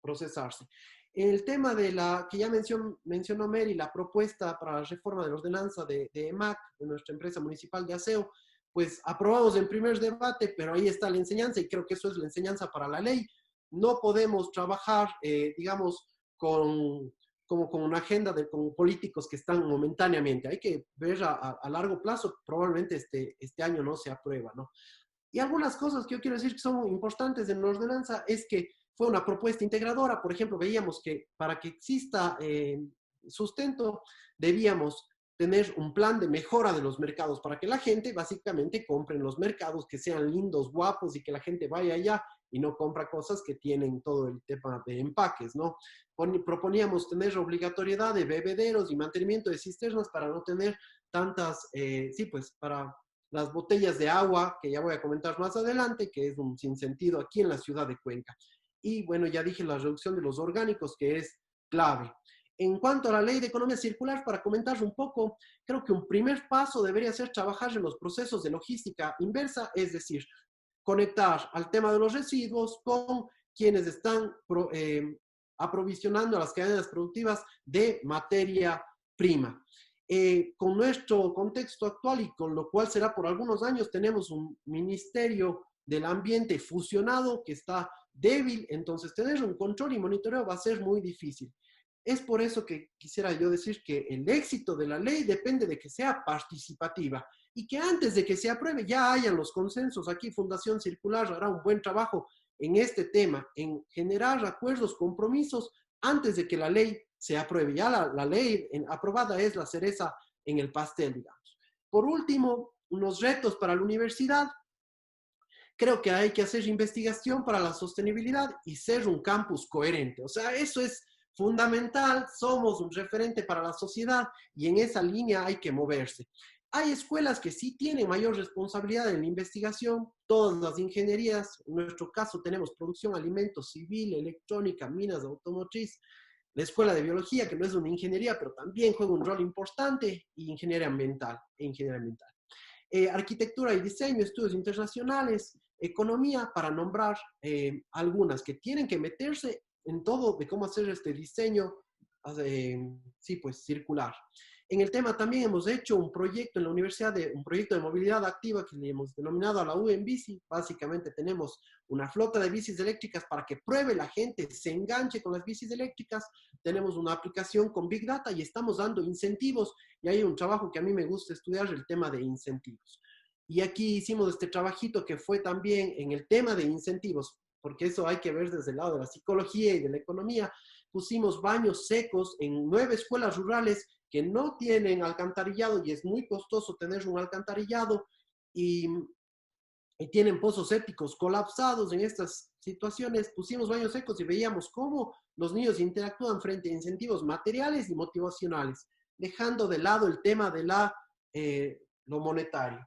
procesarse. El tema de la que ya mencionó Mary, la propuesta para la reforma de la ordenanza de EMAC, de nuestra empresa municipal de aseo, pues aprobamos en primer debate, pero ahí está la enseñanza y creo que eso es la enseñanza para la ley. No podemos trabajar, digamos, como con una agenda con políticos que están momentáneamente. Hay que ver a largo plazo, probablemente este año no se aprueba, ¿no? Y algunas cosas que yo quiero decir que son importantes en la ordenanza es que fue una propuesta integradora. Por ejemplo, veíamos que para que exista sustento, debíamos tener un plan de mejora de los mercados para que la gente básicamente compre en los mercados, que sean lindos, guapos y que la gente vaya allá y no compra cosas que tienen todo el tema de empaques, ¿no? Proponíamos tener obligatoriedad de bebederos y mantenimiento de cisternas para no tener tantas, sí, pues para las botellas de agua, que ya voy a comentar más adelante, que es un sinsentido aquí en la ciudad de Cuenca. Y bueno, ya dije la reducción de los orgánicos, que es clave. En cuanto a la ley de economía circular, para comentar un poco, creo que un primer paso debería ser trabajar en los procesos de logística inversa, es decir, conectar al tema de los residuos con quienes están aprovisionando a las cadenas productivas de materia prima. Con nuestro contexto actual y con lo cual será por algunos años, tenemos un ministerio del ambiente fusionado que está débil, entonces tener un control y monitoreo va a ser muy difícil. Es por eso que quisiera yo decir que el éxito de la ley depende de que sea participativa y que antes de que se apruebe ya hayan los consensos. Aquí Fundación Circular hará un buen trabajo en este tema, en generar acuerdos, compromisos antes de que la ley se apruebe. Ya la ley aprobada es la cereza en el pastel, digamos. Por último, unos retos para la universidad. Creo que hay que hacer investigación para la sostenibilidad y ser un campus coherente. O sea, eso es fundamental, somos un referente para la sociedad y en esa línea hay que moverse. Hay escuelas que sí tienen mayor responsabilidad en la investigación, todas las ingenierías, en nuestro caso tenemos producción, alimentos, civil, electrónica, minas, automotriz, la Escuela de Biología, que no es una ingeniería, pero también juega un rol importante, y ingeniería ambiental. Arquitectura y diseño, estudios internacionales, economía, para nombrar algunas que tienen que meterse en todo de cómo hacer este diseño, sí, pues circular. En el tema también hemos hecho un proyecto en la universidad, un proyecto de movilidad activa que le hemos denominado a la U en bici. Básicamente tenemos una flota de bicis eléctricas para que pruebe la gente, se enganche con las bicis eléctricas. Tenemos una aplicación con Big Data y estamos dando incentivos. Y hay un trabajo que a mí me gusta estudiar, el tema de incentivos. Y aquí hicimos este trabajito que fue también en el tema de incentivos, porque eso hay que ver desde el lado de la psicología y de la economía. Pusimos baños secos en 9 escuelas rurales que no tienen alcantarillado, y es muy costoso tener un alcantarillado, y tienen pozos sépticos colapsados. En estas situaciones pusimos baños secos y veíamos cómo los niños interactúan frente a incentivos materiales y motivacionales, dejando de lado el tema de lo monetario.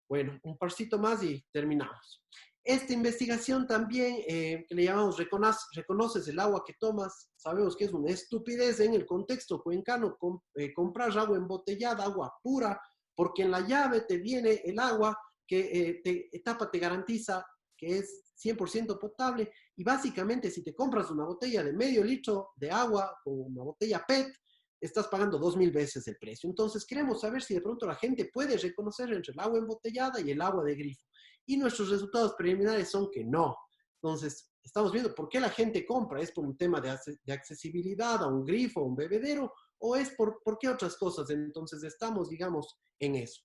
Bueno, un parcito más y terminamos. Esta investigación también, que le llamamos reconoces el agua que tomas, sabemos que es una estupidez en el contexto cuencano comprar agua embotellada, agua pura, porque en la llave te viene el agua que Etapa te garantiza que es 100% potable, y básicamente si te compras una botella de medio litro de agua o una botella PET, estás pagando 2.000 veces el precio. Entonces queremos saber si de pronto la gente puede reconocer entre el agua embotellada y el agua de grifo. Y nuestros resultados preliminares son que no. Entonces, estamos viendo por qué la gente compra. ¿Es por un tema de accesibilidad a un grifo, a un bebedero? ¿O es por qué otras cosas? Entonces, estamos, digamos, en eso.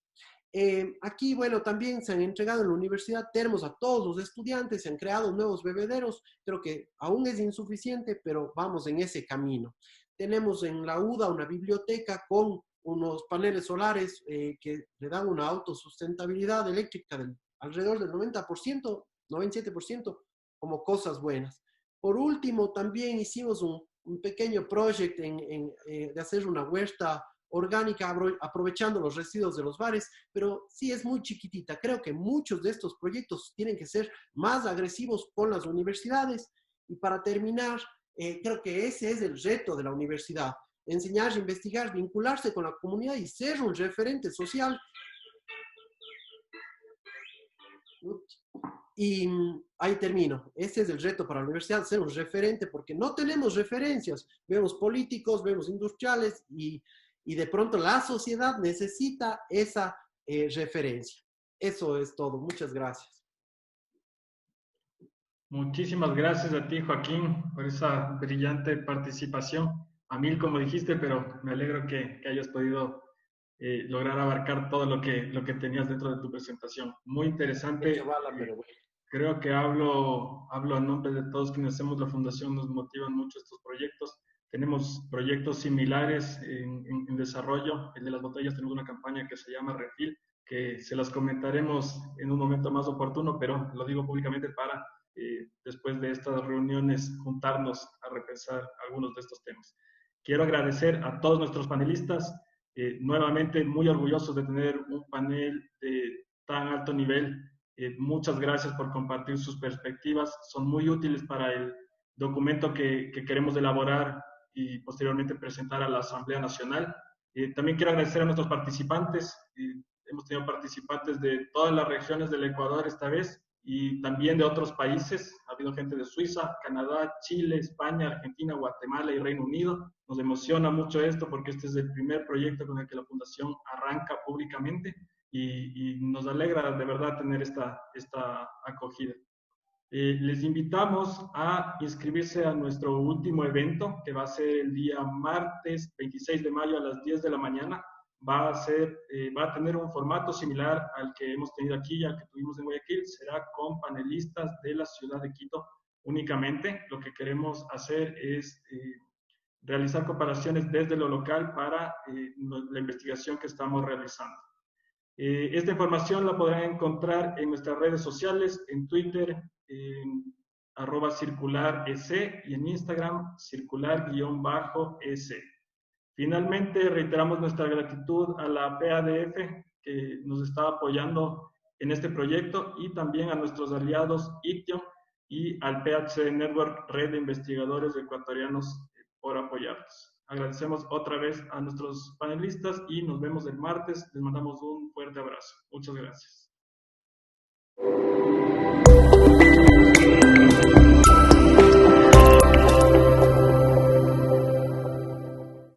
Aquí, bueno, también se han entregado en la universidad termos a todos los estudiantes, se han creado nuevos bebederos. Creo que aún es insuficiente, pero vamos en ese camino. Tenemos en la UDA una biblioteca con unos paneles solares que le dan una autosustentabilidad eléctrica del alrededor del 90%, 97%, como cosas buenas. Por último, también hicimos un pequeño proyecto de hacer una huerta orgánica aprovechando los residuos de los bares, pero sí es muy chiquitita. Creo que muchos de estos proyectos tienen que ser más agresivos con las universidades. Y para terminar, creo que ese es el reto de la universidad: enseñar, investigar, vincularse con la comunidad y ser un referente social. Y ahí termino. Ese es el reto para la universidad, ser un referente, porque no tenemos referencias. Vemos políticos, vemos industriales, y de pronto la sociedad necesita esa referencia. Eso es todo. Muchas gracias. Muchísimas gracias a ti, Joaquín, por esa brillante participación. A 1000, como dijiste, pero me alegro que hayas podido lograr abarcar todo lo que tenías dentro de tu presentación. Muy interesante. Pero bueno. Creo que hablo a nombre de todos quienes hacemos la fundación. Nos motivan mucho estos proyectos. Tenemos proyectos similares en desarrollo. El de las botellas, tenemos una campaña que se llama Refill, que se las comentaremos en un momento más oportuno, pero lo digo públicamente para después de estas reuniones juntarnos a repensar algunos de estos temas. Quiero agradecer a todos nuestros panelistas, nuevamente muy orgullosos de tener un panel de tan alto nivel. Muchas gracias por compartir sus perspectivas, son muy útiles para el documento que queremos elaborar y posteriormente presentar a la Asamblea Nacional. También quiero agradecer a nuestros participantes. Hemos tenido participantes de todas las regiones del Ecuador esta vez, y también de otros países. Ha habido gente de Suiza, Canadá, Chile, España, Argentina, Guatemala y Reino Unido. Nos emociona mucho esto porque este es el primer proyecto con el que la Fundación arranca públicamente, y nos alegra de verdad tener esta acogida. Les invitamos a inscribirse a nuestro último evento, que va a ser el día martes 26 de mayo a las 10 de la mañana. Va a tener un formato similar al que hemos tenido aquí y al que tuvimos en Guayaquil. Será con panelistas de la ciudad de Quito únicamente. Lo que queremos hacer es realizar comparaciones desde lo local para la investigación que estamos realizando. Esta información la podrán encontrar en nuestras redes sociales, en Twitter, en @circular-es, y en Instagram, circular_es. Finalmente, reiteramos nuestra gratitud a la PADF, que nos está apoyando en este proyecto, y también a nuestros aliados ICTIO y al PHC Network, Red de Investigadores Ecuatorianos por apoyarnos. Agradecemos otra vez a nuestros panelistas y nos vemos el martes. Les mandamos un fuerte abrazo. Muchas gracias.